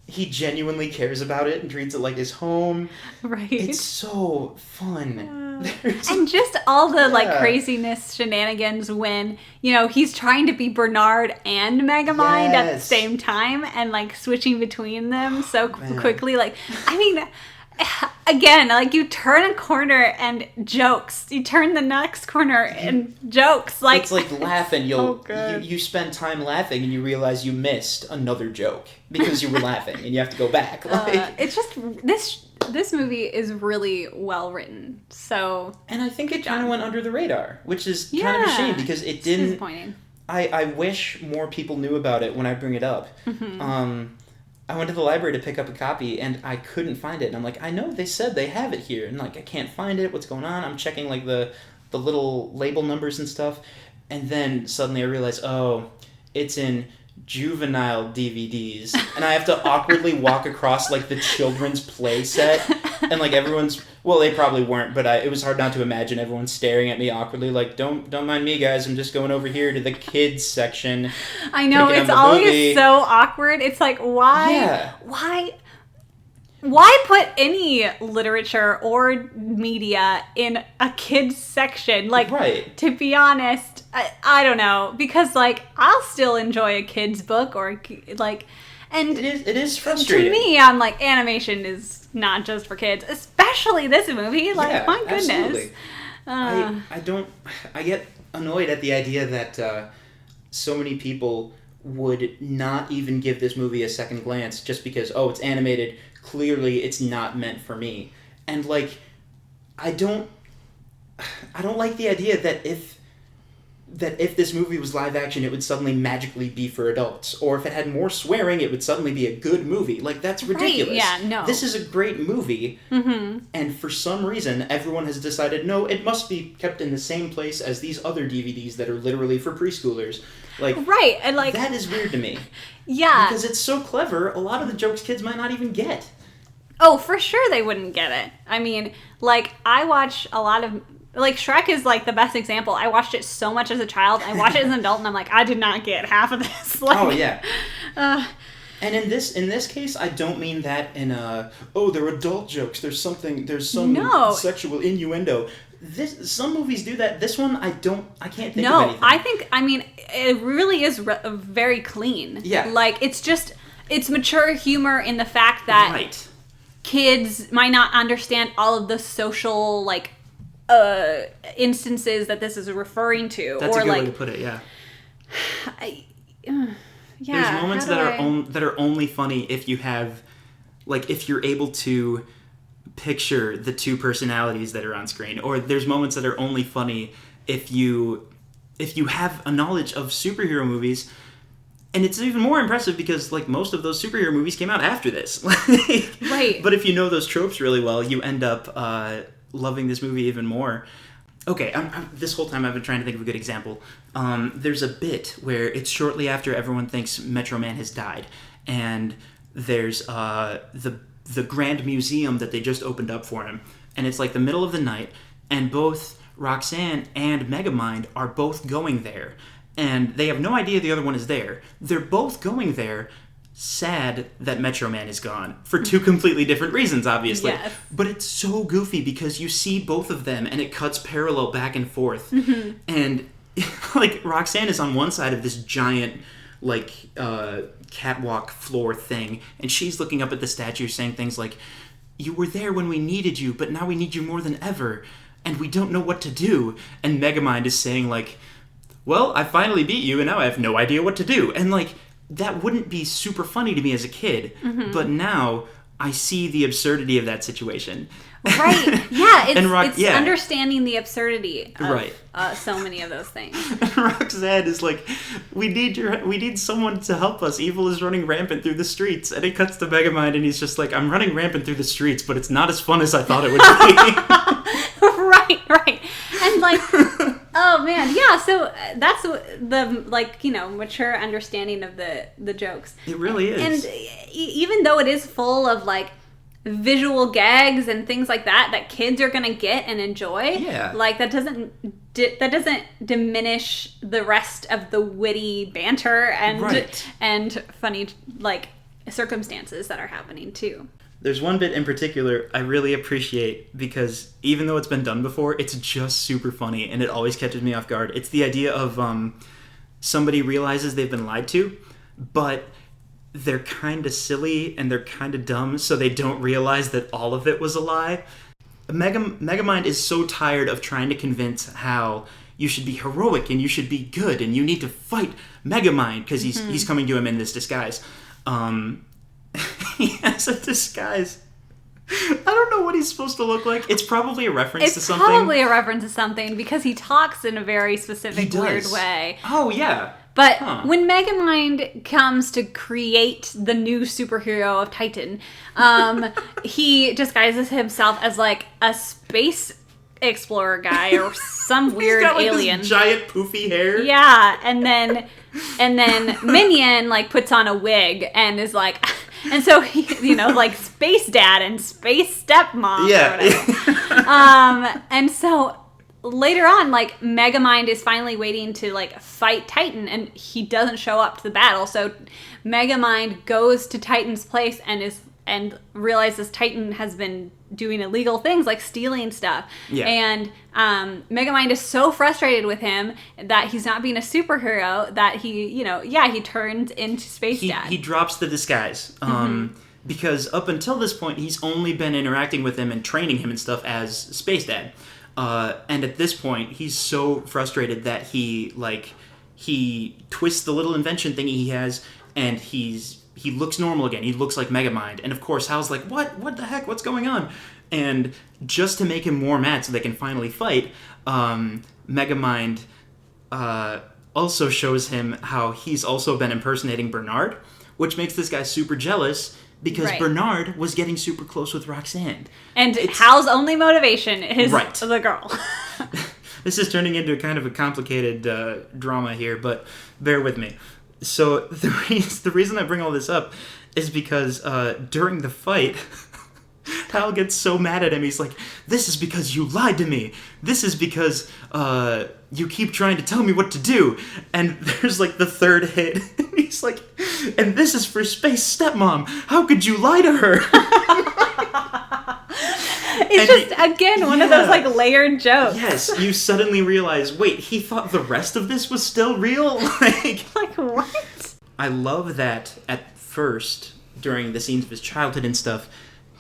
he genuinely cares about it and treats it like his home. Right. It's so fun. And just all the craziness shenanigans when, he's trying to be Bernard and Megamind at the same time and switching between them so quickly. Again, you turn a corner and jokes. You turn the next corner and jokes. It's laughing. You spend time laughing and you realize you missed another joke because you were laughing and you have to go back. It's just this movie is really well written. So, and I think it kind of went under the radar, which is kind of a shame because it didn't. Disappointing. I wish more people knew about it when I bring it up. Mm-hmm. I went to the library to pick up a copy, and I couldn't find it. And I'm like, I know they said they have it here. And, I can't find it. What's going on? I'm checking, the little label numbers and stuff. And then suddenly I realize, oh, it's in juvenile DVDs. And I have to awkwardly walk across, the children's play set. And, everyone's Well, they probably weren't, but it was hard not to imagine everyone staring at me awkwardly, like, don't mind me, guys. I'm just going over here to the kids section. I know, it's always so awkward. It's like, why? Yeah. Why put any literature or media in a kids section? Like, right. To be honest, I don't know, because like I'll still enjoy a kid's book or like, and it is frustrating. To me, I'm like, animation is not just for kids, especially this movie. Like, yeah, my goodness. Absolutely. I get annoyed at the idea that so many people would not even give this movie a second glance just because, oh, it's animated. Clearly, it's not meant for me. And, like, I don't like the idea that if this movie was live action, it would suddenly magically be for adults. Or if it had more swearing, it would suddenly be a good movie. Like, that's ridiculous. Right, yeah, no. This is a great movie. Mm-hmm. And for some reason, everyone has decided, no, it must be kept in the same place as these other DVDs that are literally for preschoolers. Like, right, and like... That is weird to me. Yeah. Because it's so clever, a lot of the jokes kids might not even get. Oh, for sure they wouldn't get it. I mean, like, I watch a lot of... Like, Shrek is, like, the best example. I watched it so much as a child. I watched it as an adult, and I'm like, I did not get half of this. Like, oh, yeah. And in this case, I don't mean that in they're adult jokes. There's some sexual innuendo. Some movies do that. This one, I can't think of anything. I mean, it really is very clean. Yeah. Like, it's mature humor in the fact that right. Kids might not understand all of the social, like, instances that this is referring to. That's or a good like, way to put it, yeah. Yeah. There's moments that are only funny if you have, like, if you're able to picture the two personalities that are on screen, or there's moments that are only funny if you have a knowledge of superhero movies. And it's even more impressive because, like, most of those superhero movies came out after this. Right. But if you know those tropes really well, you end up loving this movie even more. Okay, this whole time I've been trying to think of a good example. There's a bit where it's shortly after everyone thinks Metro Man has died, and there's the Grand Museum that they just opened up for him, and it's like the middle of the night, and both Roxanne and Megamind are both going there, and they have no idea the other one is there. They're both going there, sad that Metro Man is gone for two completely different reasons, obviously. Yes. But it's so goofy because you see both of them and it cuts parallel back and forth. Mm-hmm. And like Roxanne is on one side of this giant like catwalk floor thing, and she's looking up at the statue saying things like, "You were there when we needed you, but now we need you more than ever, and we don't know what to do." And Megamind is saying like, "Well, I finally beat you and now I have no idea what to do." And like, that wouldn't be super funny to me as a kid, mm-hmm. but now I see the absurdity of that situation. Right. Yeah, it's understanding the absurdity of right. So many of those things. And Roxanne is like, we need someone to help us. Evil is running rampant through the streets. And it cuts to Megamind and he's just like, I'm running rampant through the streets, but it's not as fun as I thought it would be. Right. And like, oh man, yeah, so that's the, like, you know, mature understanding of the jokes. It really is. And even though it is full of like visual gags and things like that kids are gonna get and enjoy, yeah, like that doesn't diminish the rest of the witty banter and right. and funny like circumstances that are happening too. There's one bit in particular I really appreciate because even though it's been done before, it's just super funny and it always catches me off guard. It's the idea of somebody realizes they've been lied to, but they're kind of silly and they're kind of dumb, so they don't realize that all of it was a lie. Megamind is so tired of trying to convince Hal you should be heroic and you should be good and you need to fight Megamind because he's coming to him in this disguise. He has a disguise. I don't know what he's supposed to look like. It's probably a reference to something. It's probably a reference to something because he talks in a very specific, weird way. Oh, yeah. But when Megamind comes to create the new superhero of Titan, he disguises himself as like a space explorer guy or some weird he's got, like, alien. This giant poofy hair. Yeah, and then Minion like puts on a wig and is like, And so, he, like Space Dad and Space Stepmom or whatever. And so later on, like, Megamind is finally waiting to, like, fight Titan, and he doesn't show up to the battle. So Megamind goes to Titan's place and realizes Titan has been doing illegal things like stealing stuff. Yeah. And Megamind is so frustrated with him that he's not being a superhero that he turns into Space Dad. He drops the disguise. Because up until this point, he's only been interacting with him and training him and stuff as Space Dad. And at this point, he's so frustrated that he twists the little invention thingy he has, and he looks normal again. He looks like Megamind. And of course, Hal's like, what the heck? What's going on? And just to make him more mad so they can finally fight, Megamind also shows him how he's also been impersonating Bernard, which makes this guy super jealous because Bernard was getting super close with Roxanne. And Hal's only motivation is the girl. This is turning into kind of a complicated drama here, but bear with me. So the reason I bring all this up is because during the fight, Hal gets so mad at him. He's like, "This is because you lied to me. This is because you keep trying to tell me what to do." And there's like the third hit. And he's like, "And this is for Space Stepmom. How could you lie to her?" It's again, one of those, like, layered jokes. Yes, you suddenly realize, wait, he thought the rest of this was still real? Like what? I love that at first, during the scenes of his childhood and stuff,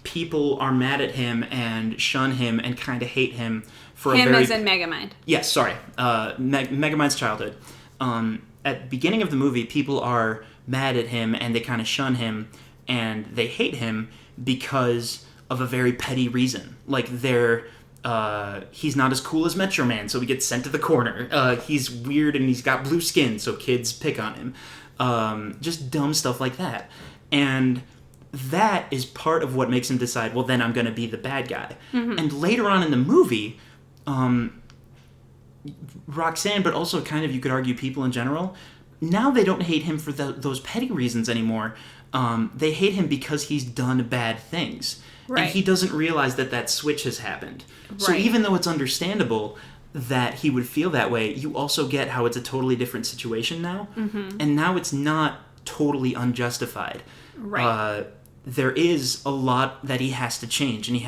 people are mad at him and shun him and kind of hate him for him as in Megamind. Yes, sorry. Megamind's childhood. At the beginning of the movie, people are mad at him and they kind of shun him and they hate him because of a very petty reason. Like, he's not as cool as Metro Man, so he gets sent to the corner. He's weird and he's got blue skin, so kids pick on him. Just dumb stuff like that. And that is part of what makes him decide, well, then I'm going to be the bad guy. Mm-hmm. And later on in the movie, Roxanne, but also kind of, you could argue, people in general, now they don't hate him for those petty reasons anymore. They hate him because he's done bad things. Right. And he doesn't realize that switch has happened. Right. So even though it's understandable that he would feel that way, you also get how it's a totally different situation now. Mm-hmm. And now it's not totally unjustified. Right. There is a lot that he has to change, and he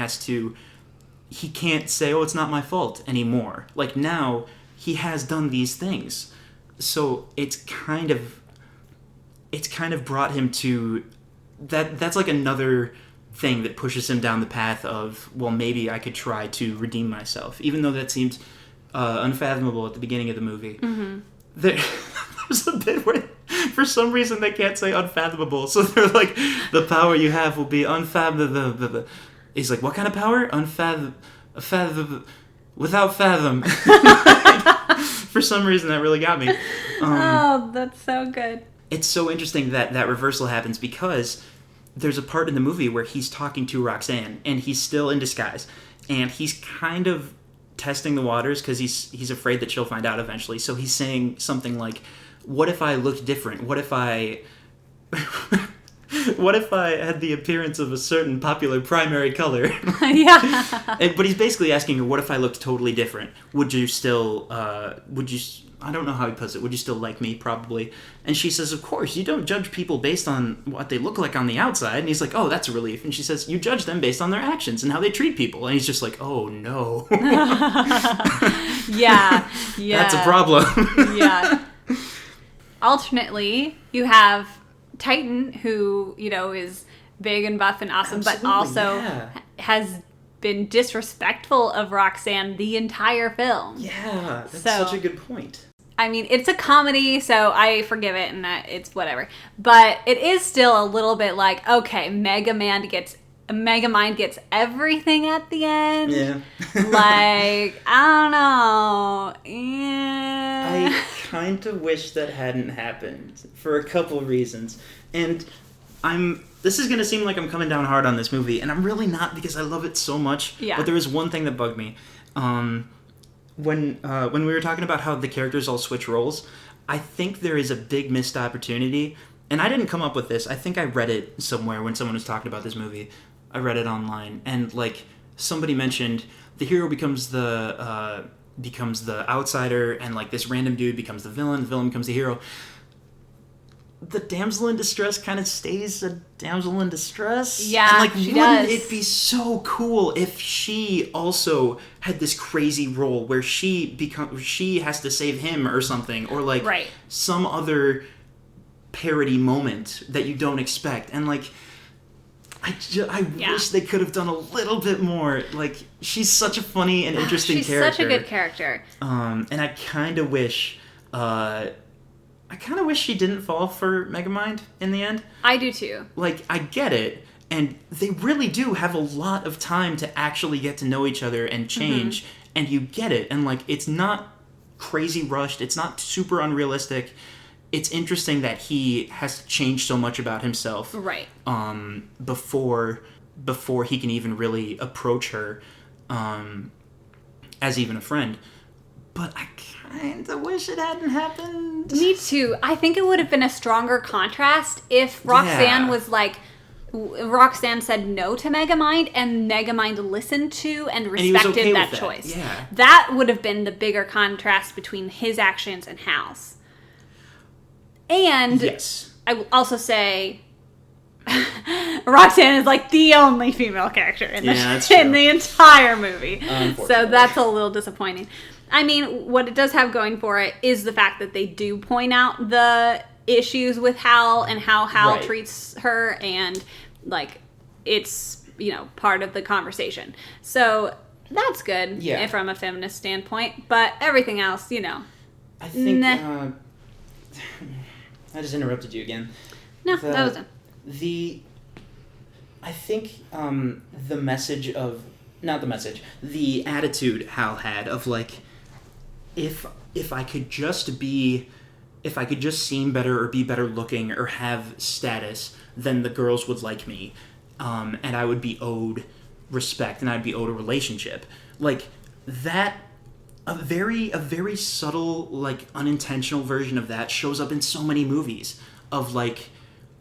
can't say, oh, it's not my fault anymore. Like, now he has done these things. So it's kind of brought him to that. That's like another thing that pushes him down the path of, well, maybe I could try to redeem myself, even though that seemed unfathomable at the beginning of the movie. Mm-hmm. There's a bit where, for some reason, they can't say unfathomable, so they're like, the power you have will be unfathomable. He's like, what kind of power? Without fathom. For some reason, that really got me. That's so good. It's so interesting that reversal happens because there's a part in the movie where he's talking to Roxanne, and he's still in disguise, and he's kind of testing the waters because he's afraid that she'll find out eventually. So he's saying something like, what if I looked different? What if I had the appearance of a certain popular primary color? Yeah. But he's basically asking her, what if I looked totally different? Would you still, I don't know how he puts it, would you still like me? Probably. And she says, of course, you don't judge people based on what they look like on the outside. And he's like, oh, that's a relief. And she says, you judge them based on their actions and how they treat people. And he's just like, oh, no. Yeah. That's a problem. Yeah. Alternately, you have Titan, who, is big and buff and awesome, absolutely, but also has been disrespectful of Roxanne the entire film. Yeah, that's such a good point. I mean, it's a comedy, so I forgive it and that it's whatever. But it is still a little bit like, okay, Megamind gets everything at the end. Yeah. Like, I don't know. Yeah. I kind of wish that hadn't happened for a couple reasons. And this is going to seem like I'm coming down hard on this movie, and I'm really not, because I love it so much. Yeah. But there is one thing that bugged me. When we were talking about how the characters all switch roles, I think there is a big missed opportunity, and I didn't come up with this. I think I read it somewhere when someone was talking about this movie. I read it online, and like somebody mentioned, the hero becomes the outsider, and like this random dude becomes the villain becomes the hero. The damsel in distress kind of stays a damsel in distress. Yeah, and like, she wouldn't does. it be so cool if she also had this crazy role where she has to save him or something, or like some other parody moment that you don't expect, and like I wish they could have done a little bit more. Like, she's such a funny and interesting character. She's such a good character. And I kind of wish she didn't fall for Megamind in the end. I do too. Like, I get it, and they really do have a lot of time to actually get to know each other and change, and you get it, and like, it's not crazy rushed, it's not super unrealistic. It's interesting that he has to change so much about himself, before he can even really approach her as even a friend. But I kind of wish it hadn't happened. Me too. I think it would have been a stronger contrast if Roxanne was like, Roxanne said no to Megamind, and Megamind listened to and respected that choice. Yeah. That would have been the bigger contrast between his actions and Hal's. And yes. I will also say Roxanne is like the only female character in the entire movie. So that's a little disappointing. I mean, what it does have going for it is the fact that they do point out the issues with Hal and how Hal treats her, and like it's, part of the conversation. So that's good from a feminist standpoint, but everything else, I think I just interrupted you again. No, that was it. I think the attitude Hal had of like, if I could just seem better or be better looking or have status, then the girls would like me, and I would be owed respect and I'd be owed a relationship. Like that. A very subtle, like, unintentional version of that shows up in so many movies. Of, like,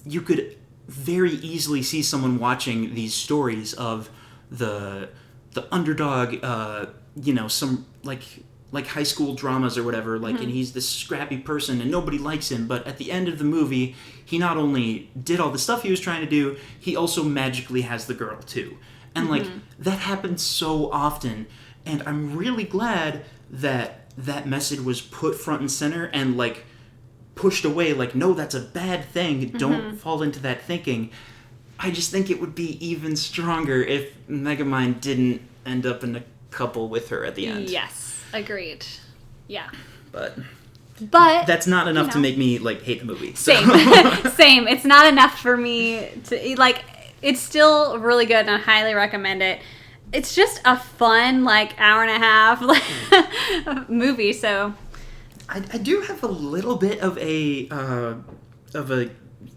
you could very easily see someone watching these stories of the underdog, some, like high school dramas or whatever, like, and he's this scrappy person and nobody likes him, but at the end of the movie, he not only did all the stuff he was trying to do, he also magically has the girl, too. And, like, that happens so often. And I'm really glad that that message was put front and center and, like, pushed away. Like, no, that's a bad thing. Don't fall into that thinking. I just think it would be even stronger if Megamind didn't end up in a couple with her at the end. Yes, agreed. Yeah. But that's not enough to make me, like, hate the movie. So. Same. It's not enough for me to, like, it's still really good and I highly recommend it. It's just a fun, like, hour and a half movie, so... I do have a little bit of a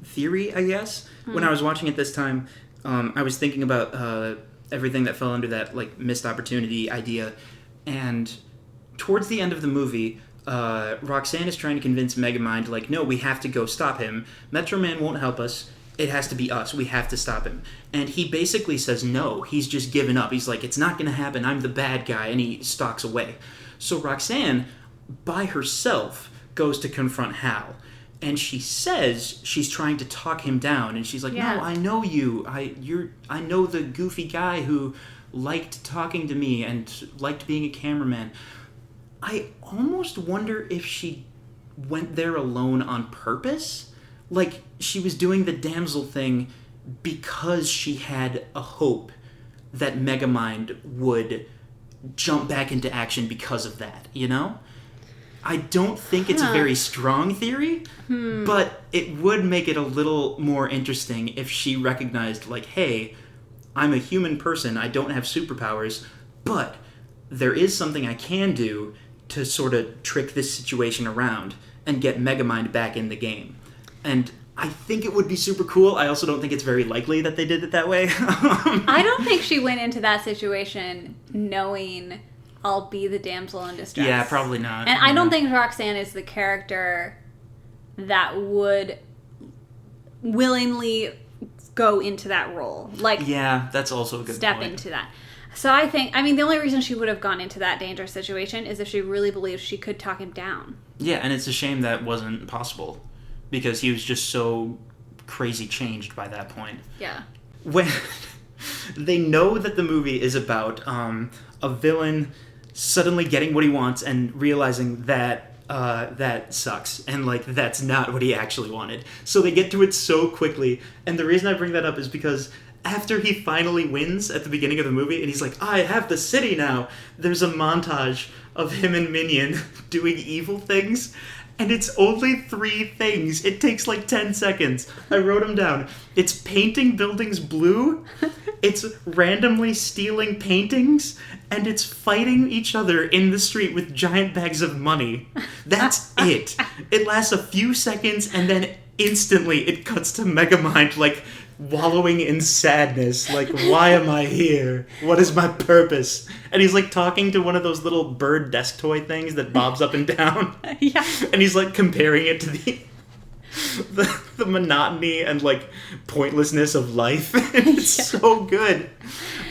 theory, I guess. When I was watching it this time, I was thinking about everything that fell under that, like, missed opportunity idea. And towards the end of the movie, Roxanne is trying to convince Megamind, like, no, we have to go stop him. Metro Man won't help us. It has to be us. We have to stop him. And he basically says no. He's just given up. He's like, it's not going to happen. I'm the bad guy. And he stalks away. So Roxanne, by herself, goes to confront Hal. And she says she's trying to talk him down. And she's like, no, I know you. I know the goofy guy who liked talking to me and liked being a cameraman. I almost wonder if she went there alone on purpose. Like, she was doing the damsel thing because she had a hope that Megamind would jump back into action because of that, I don't think it's a very strong theory, but it would make it a little more interesting if she recognized, like, hey, I'm a human person, I don't have superpowers, but there is something I can do to sort of trick this situation around and get Megamind back in the game. And I think it would be super cool. I also don't think it's very likely that they did it that way. I don't think she went into that situation knowing I'll be the damsel in distress. Yeah, probably not. And I don't think Roxanne is the character that would willingly go into that role. Like, yeah, that's also a good step point. into that. So I think, the only reason she would have gone into that dangerous situation is if she really believed she could talk him down. Yeah, and it's a shame that wasn't possible because he was just so crazy changed by that point. Yeah. When they know that the movie is about a villain suddenly getting what he wants and realizing that that sucks and like that's not what he actually wanted. So they get to it so quickly, and the reason I bring that up is because after he finally wins at the beginning of the movie and he's like, I have the city now, there's a montage of him and Minion doing evil things, and it's only 3 things. It takes like 10 seconds. I wrote them down. It's painting buildings blue, it's randomly stealing paintings, and it's fighting each other in the street with giant bags of money. That's it. It lasts a few seconds, and then instantly it cuts to Megamind, like, wallowing in sadness, like, why am I here? What is my purpose? And he's like talking to one of those little bird desk toy things that bobs up and down. Yeah. And he's like comparing it to the monotony and like pointlessness of life. It's so good.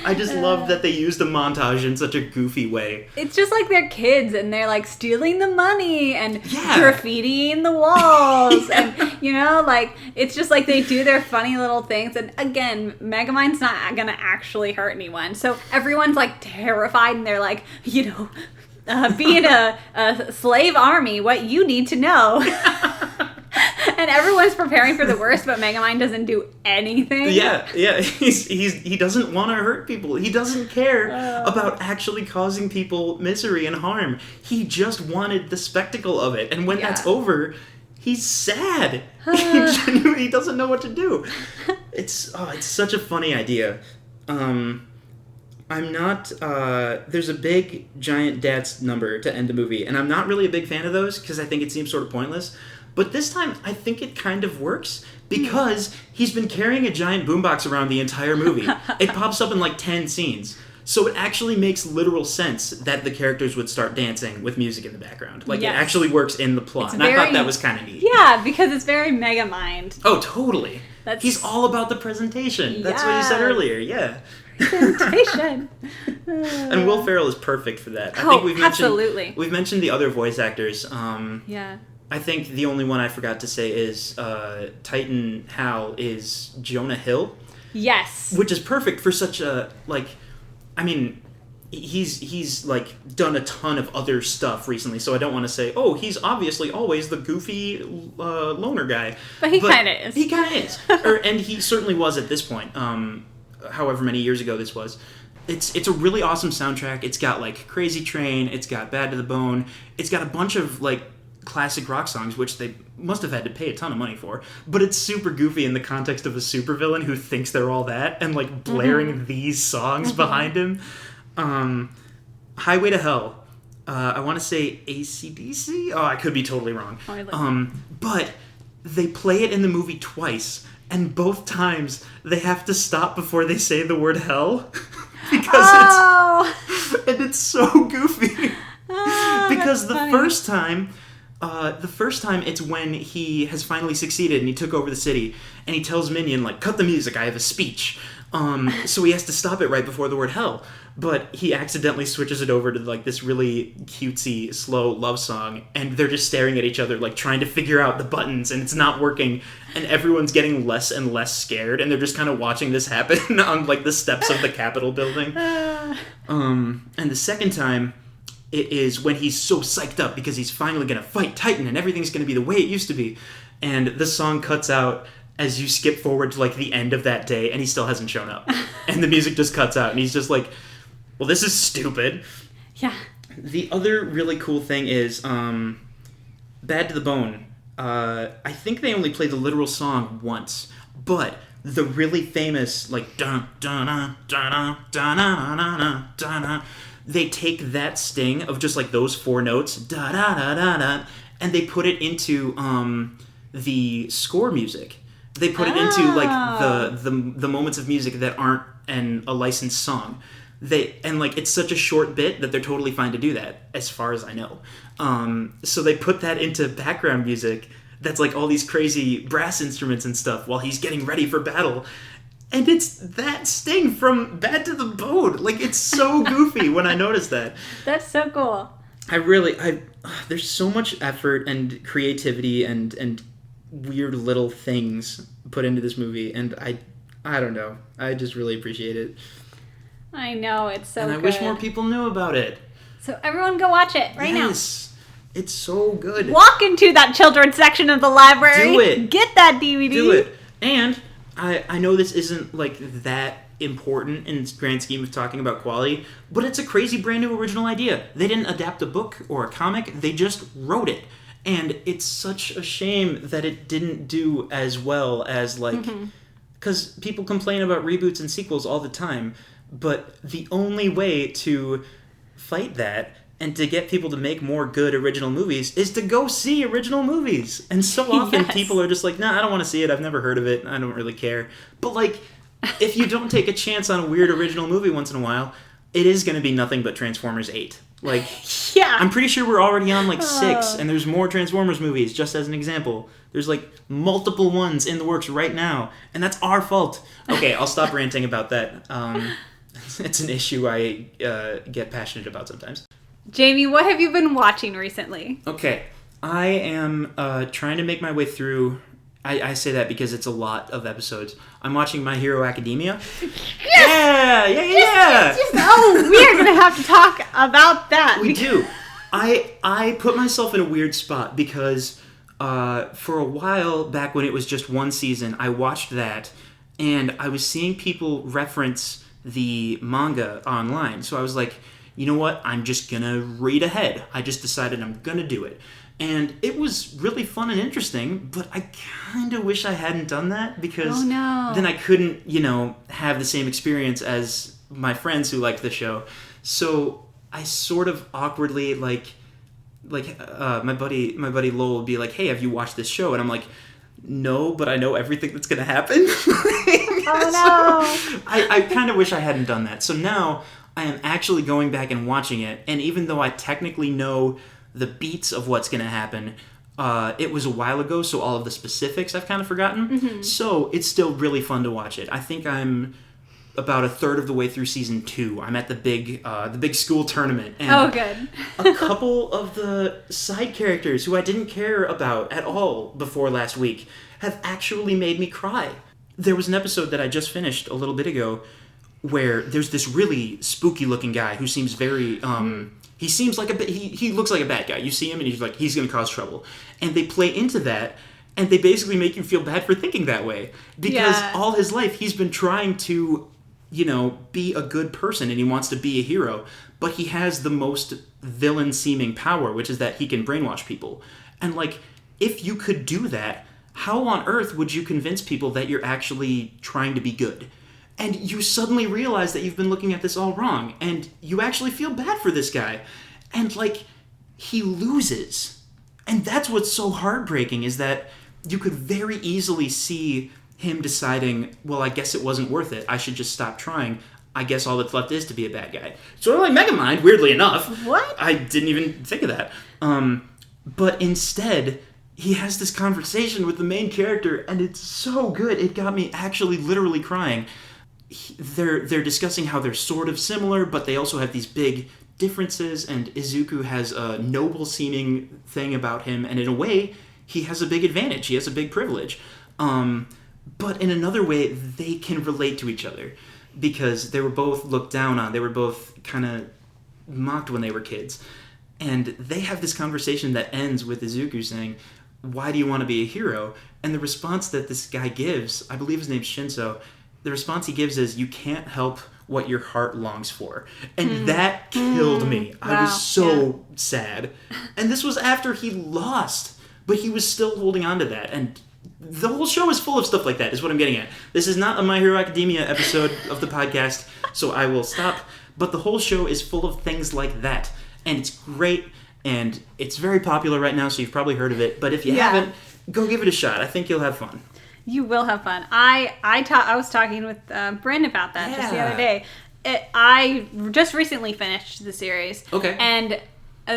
I just love that they used the montage in such a goofy way. It's just like they're kids and they're like stealing the money and graffitiing the walls. And, like, it's just like they do their funny little things. And again, Megamind's not going to actually hurt anyone. So everyone's like terrified and they're like, being a slave army, what you need to know. And everyone's preparing for the worst, but Megamind doesn't do anything. Yeah. He doesn't want to hurt people. He doesn't care about actually causing people misery and harm. He just wanted the spectacle of it. And when that's over, he's sad. He genuinely doesn't know what to do. It's such a funny idea. I'm not, there's a big giant dance number to end the movie, and I'm not really a big fan of those because I think it seems sort of pointless. But this time, I think it kind of works because he's been carrying a giant boombox around the entire movie. It pops up in like 10 scenes. So it actually makes literal sense that the characters would start dancing with music in the background. Like, it actually works in the plot. I thought that was kind of neat. Yeah, because it's very Megamind. Oh, totally. He's all about the presentation. That's what you said earlier, yeah. Presentation. And Will Ferrell is perfect for that. I think we've mentioned the other voice actors. Yeah. I think the only one I forgot to say is Titan Hal is Jonah Hill. Yes. Which is perfect for such a, like, I mean, he's like done a ton of other stuff recently, so I don't want to say, oh, he's obviously always the goofy loner guy. But he kind of is. He kind of is. And he certainly was at this point, however many years ago this was. It's a really awesome soundtrack. It's got, like, Crazy Train, it's got Bad to the Bone, it's got a bunch of, like, classic rock songs, which they must have had to pay a ton of money for, but it's super goofy in the context of a supervillain who thinks they're all that, and like blaring these songs behind him. Highway to Hell, I want to say AC/DC? Oh, I could be totally wrong. But they play it in the movie twice, and both times they have to stop before they say the word hell. Because it's so goofy. Because the first time it's when he has finally succeeded and he took over the city, and he tells Minion, like, cut the music, I have a speech. So he has to stop it right before the word hell. But he accidentally switches it over to, like, this really cutesy, slow love song, and they're just staring at each other, like, trying to figure out the buttons, and it's not working, and everyone's getting less and less scared, and they're just kind of watching this happen on, like, the steps of the Capitol building. And the second time, it is when he's so psyched up because he's finally going to fight Titan and everything's going to be the way it used to be. And the song cuts out as you skip forward to, like, the end of that day, and he still hasn't shown up. And the music just cuts out, and he's just like, well, this is stupid. Yeah. The other really cool thing is Bad to the Bone. I think they only play the literal song once, but the really famous, like, dun dun dun dun dun dun dun dun, they take that sting of just, like, those 4 notes, da da da da da, and they put it into the score music. They put it into, like, the moments of music that aren't a licensed song. And like, it's such a short bit that they're totally fine to do that, as far as I know. So they put that into background music that's like all these crazy brass instruments and stuff while he's getting ready for battle. And it's that Sting from Bad to the Bone. Like, it's so goofy when I notice that. That's so cool. There's so much effort and creativity and weird little things put into this movie, and I don't know. I just really appreciate it. I know, it's so good. And I wish more people knew about it. So everyone go watch it now. Yes. It's so good. Walk into that children's section of the library. Do it. Get that DVD. Do it. And I know this isn't like that important in the grand scheme of talking about quality, but it's a crazy brand new original idea. They didn't adapt a book or a comic, they just wrote it. And it's such a shame that it didn't do as well as like... Because people complain about reboots and sequels all the time, but the only way to fight that and to get people to make more good original movies is to go see original movies. And so often people are just like, nah, I don't want to see it. I've never heard of it. I don't really care. But like, if you don't take a chance on a weird original movie once in a while, it is going to be nothing but Transformers 8. Like, yeah. I'm pretty sure we're already on like 6, and there's more Transformers movies, just as an example. There's like multiple ones in the works right now, and that's our fault. Okay, I'll stop ranting about that. It's an issue I get passionate about sometimes. Jamie, what have you been watching recently? Okay, I am trying to make my way through... I say that because it's a lot of episodes. I'm watching My Hero Academia. Yes! Yeah! We're going to have to talk about that. We do. I put myself in a weird spot because for a while back when it was just one season, I watched that and I was seeing people reference the manga online. So I was like, you know what? I'm just going to read ahead. I just decided I'm going to do it. And it was really fun and interesting, but I kind of wish I hadn't done that because then I couldn't, have the same experience as my friends who liked the show. So I sort of awkwardly, my buddy Lowell would be like, hey, have you watched this show? And I'm like, no, but I know everything that's going to happen. I kind of wish I hadn't done that. So now I am actually going back and watching it, and even though I technically know the beats of what's going to happen, it was a while ago, so all of the specifics I've kind of forgotten. Mm-hmm. So it's still really fun to watch it. I think I'm about a third of the way through season 2. I'm at the big school tournament. And good. A couple of the side characters who I didn't care about at all before last week have actually made me cry. There was an episode that I just finished a little bit ago where there's this really spooky looking guy who seems very... He seems like he looks like a bad guy. You see him and he's going to cause trouble. And they play into that, and they basically make you feel bad for thinking that way. Because all his life he's been trying to, be a good person, and he wants to be a hero. But he has the most villain-seeming power, which is that he can brainwash people. And, if you could do that, how on earth would you convince people that you're actually trying to be good? And you suddenly realize that you've been looking at this all wrong, and you actually feel bad for this guy. And, he loses. And that's what's so heartbreaking, is that you could very easily see him deciding, well, I guess it wasn't worth it. I should just stop trying. I guess all that's left is to be a bad guy. Sort of like Megamind, weirdly enough. What? I didn't even think of that. But instead... he has this conversation with the main character, and it's so good. It got me actually literally crying. They're discussing how they're sort of similar, but they also have these big differences, and Izuku has a noble-seeming thing about him, and in a way, he has a big advantage. He has a big privilege. But in another way, they can relate to each other, because they were both looked down on. They were both kind of mocked when they were kids. And they have this conversation that ends with Izuku saying, why do you want to be a hero? And the response that this guy gives, I believe his name's Shinso, the response he gives is, you can't help what your heart longs for. And that killed me. Wow. I was so sad. And this was after he lost, but he was still holding on to that. And the whole show is full of stuff like that, is what I'm getting at. This is not a My Hero Academia episode of the podcast, so I will stop. But the whole show is full of things like that. And it's great, and it's very popular right now, so you've probably heard of it. But if you haven't, go give it a shot. I think you'll have fun. You will have fun. I was talking with Bryn about that just the other day. I just recently finished the series. Okay. And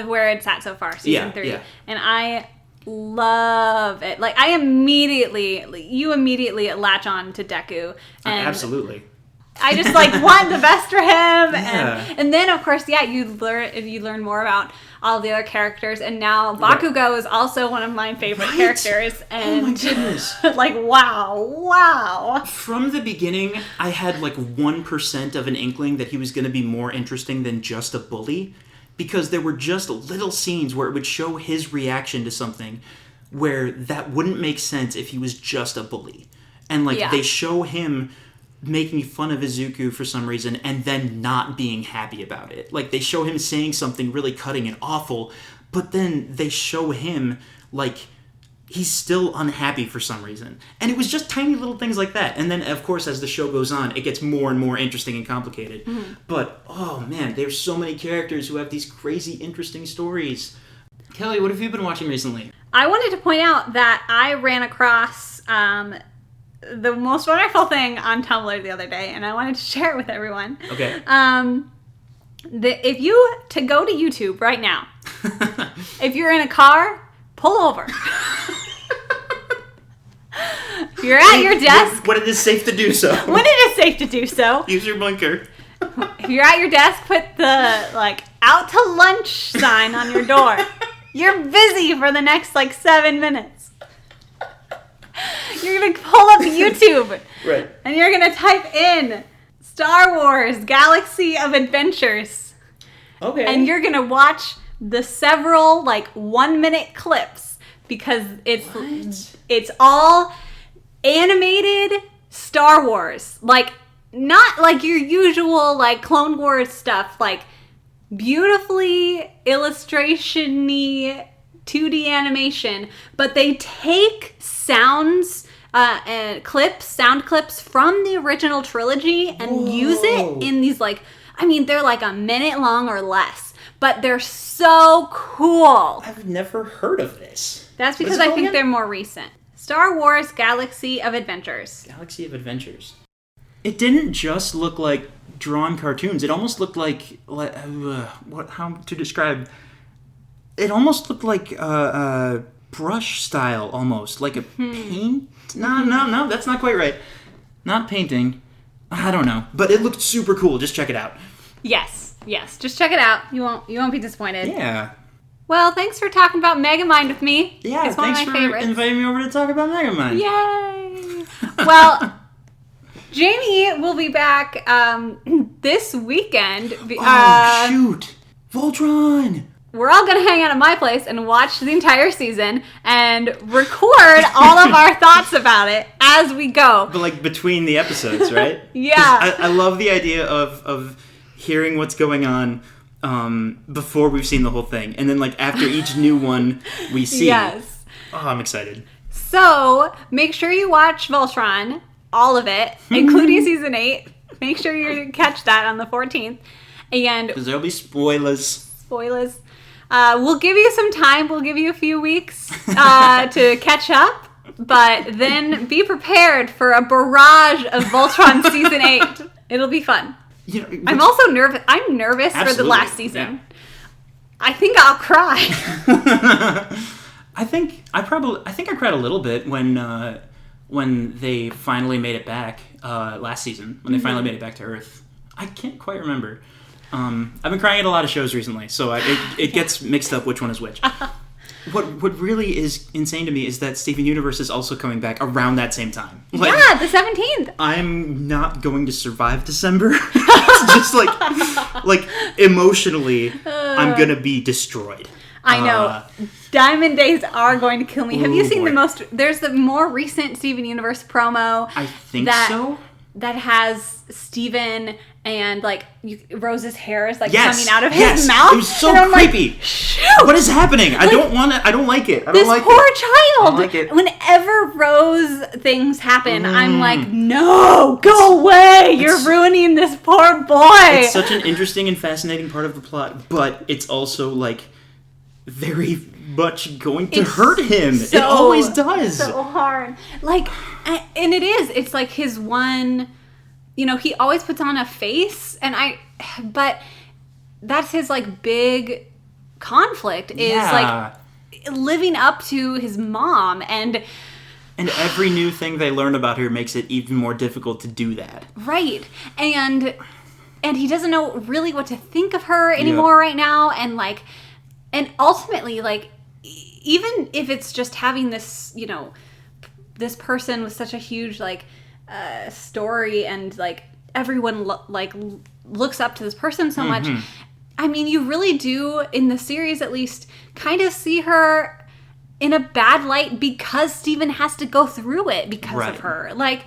where it's at so far, season 3. Yeah. And love it. Like, you immediately latch on to Deku. And absolutely. I just want the best for him. Yeah. And then of course, you learn more about all the other characters, and now Bakugo is also one of my favorite characters. And oh my goodness. wow. From the beginning, I had 1% of an inkling that he was going to be more interesting than just a bully, because there were just little scenes where it would show his reaction to something where that wouldn't make sense if he was just a bully. And they show him making fun of Izuku for some reason and then not being happy about it. They show him saying something really cutting and awful, but then they show him he's still unhappy for some reason. And it was just tiny little things like that. And then, of course, as the show goes on, it gets more and more interesting and complicated. Mm-hmm. But, oh man, there's so many characters who have these crazy, interesting stories. Kelly, what have you been watching recently? I wanted to point out that I ran across the most wonderful thing on Tumblr the other day, and I wanted to share it with everyone. Okay. If you go to YouTube right now, if you're in a car, pull over. If you're at your desk. When it is safe to do so. When it is safe to do so. Use your blinker. If you're at your desk, put the out to lunch sign on your door. You're busy for the next 7 minutes. You're going to pull up YouTube. Right. And you're going to type in Star Wars Galaxy of Adventures. Okay. And you're going to watch the several 1 minute clips, because it's all animated Star Wars. Not your usual Clone Wars stuff, beautifully illustration-y 2D animation, but they take sound clips from the original trilogy and use it in these they're a minute long or less, but they're so cool. I've never heard of this. That's because I think they're more recent. Star Wars Galaxy of Adventures. Galaxy of Adventures. It didn't just look like drawn cartoons. It almost looked like how to describe? It almost looked like brush style, almost like a paint. No, that's not quite right. Not painting. I don't know, but it looked super cool. Just check it out. Yes, just check it out. You won't be disappointed. Yeah. Well, thanks for talking about Megamind with me. Yeah, it's one thanks of my for favorites. inviting me over to talk about Megamind. Yay! Well, Jamie will be back this weekend. Shoot! Voltron! We're all going to hang out at my place and watch the entire season and record all of our thoughts about it as we go. But between the episodes, right? Yeah. I love the idea of hearing what's going on before we've seen the whole thing. And then after each new one we see. Yes. Oh, I'm excited. So make sure you watch Voltron, all of it, including season 8. Make sure you catch that on the 14th. And because there'll be spoilers. We'll give you some time. We'll give you a few weeks to catch up. But then be prepared for a barrage of Voltron season 8. It'll be fun. I'm also nervous. I'm nervous for the last season. Yeah. I think I'll cry. I think I cried a little bit when they finally made it back last season. When they finally made it back to Earth. I can't quite remember. I've been crying at a lot of shows recently, so it gets mixed up which one is which. What really is insane to me is that Steven Universe is also coming back around that same time. Yeah, the 17th. I'm not going to survive December. It's just emotionally, I'm gonna be destroyed. I know. Diamond Days are going to kill me. Have you seen there's the more recent Steven Universe promo. I think so. That has Steven and Rose's hair is coming out of his mouth. It was so creepy. Shoot! What is happening? I don't want it. I don't like it. This poor child. I don't like it. Whenever Rose things happen, I'm like, no, go away. You're ruining this poor boy. It's such an interesting and fascinating part of the plot, but it's also very much going to hurt him. It always does. So hard. And it is. It's his one, he always puts on a face, but that's his big conflict is living up to his mom, and every new thing they learn about her makes it even more difficult to do that. Right. And he doesn't know really what to think of her anymore right now, and ultimately, like, even if it's just having this, you know, this person with such a huge, like, story, and, like, everyone looks up to this person so much. I mean, you really do, in the series at least, kind of see her in a bad light because Steven has to go through it because of her. Like,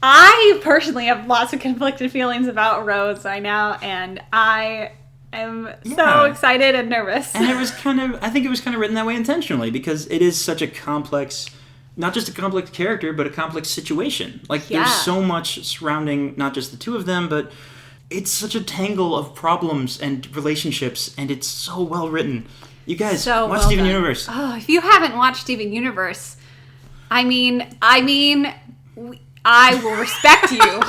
I personally have lots of conflicted feelings about Rose right now, and I am so excited and nervous. And I think it was kind of written that way intentionally, because it is such a complex, not just a complex character, but a complex situation. Like, there's so much surrounding not just the two of them, but it's such a tangle of problems and relationships, and it's so well written. You guys, watch Steven Universe. Oh, if you haven't watched Steven Universe, I mean, I will respect you.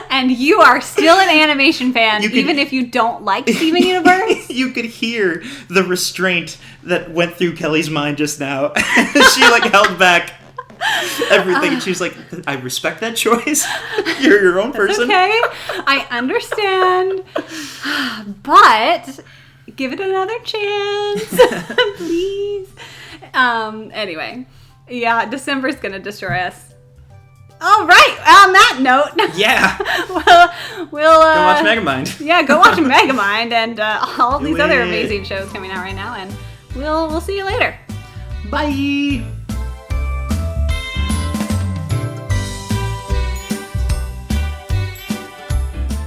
And you are still an animation fan, even if you don't like Steven Universe. You could hear the restraint that went through Kelly's mind just now. She, like, held back everything. And she was like, I respect that choice. You're your own person. Okay, I understand. But give it another chance. Please. Anyway. Yeah, December's going to destroy us. All right. On that note. Yeah. we'll go watch Megamind. Yeah, go watch Megamind and all of these other amazing shows coming out right now. And we'll see you later. Bye.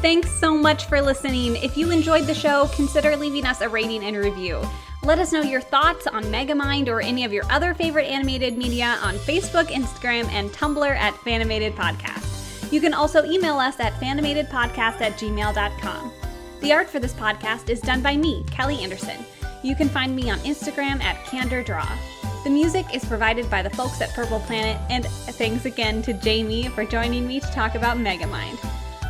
Thanks so much for listening. If you enjoyed the show, consider leaving us a rating and review. Let us know your thoughts on Megamind or any of your other favorite animated media on Facebook, Instagram, and Tumblr at Fanimated Podcast. You can also email us at fanimatedpodcast@gmail.com. The art for this podcast is done by me, Kelly Anderson. You can find me on Instagram at CandorDraw. The music is provided by the folks at Purple Planet, and thanks again to Jamie for joining me to talk about Megamind.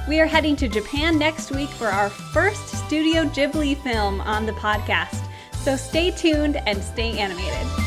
We are heading to Japan next week for our first Studio Ghibli film on the podcast. So stay tuned and stay animated.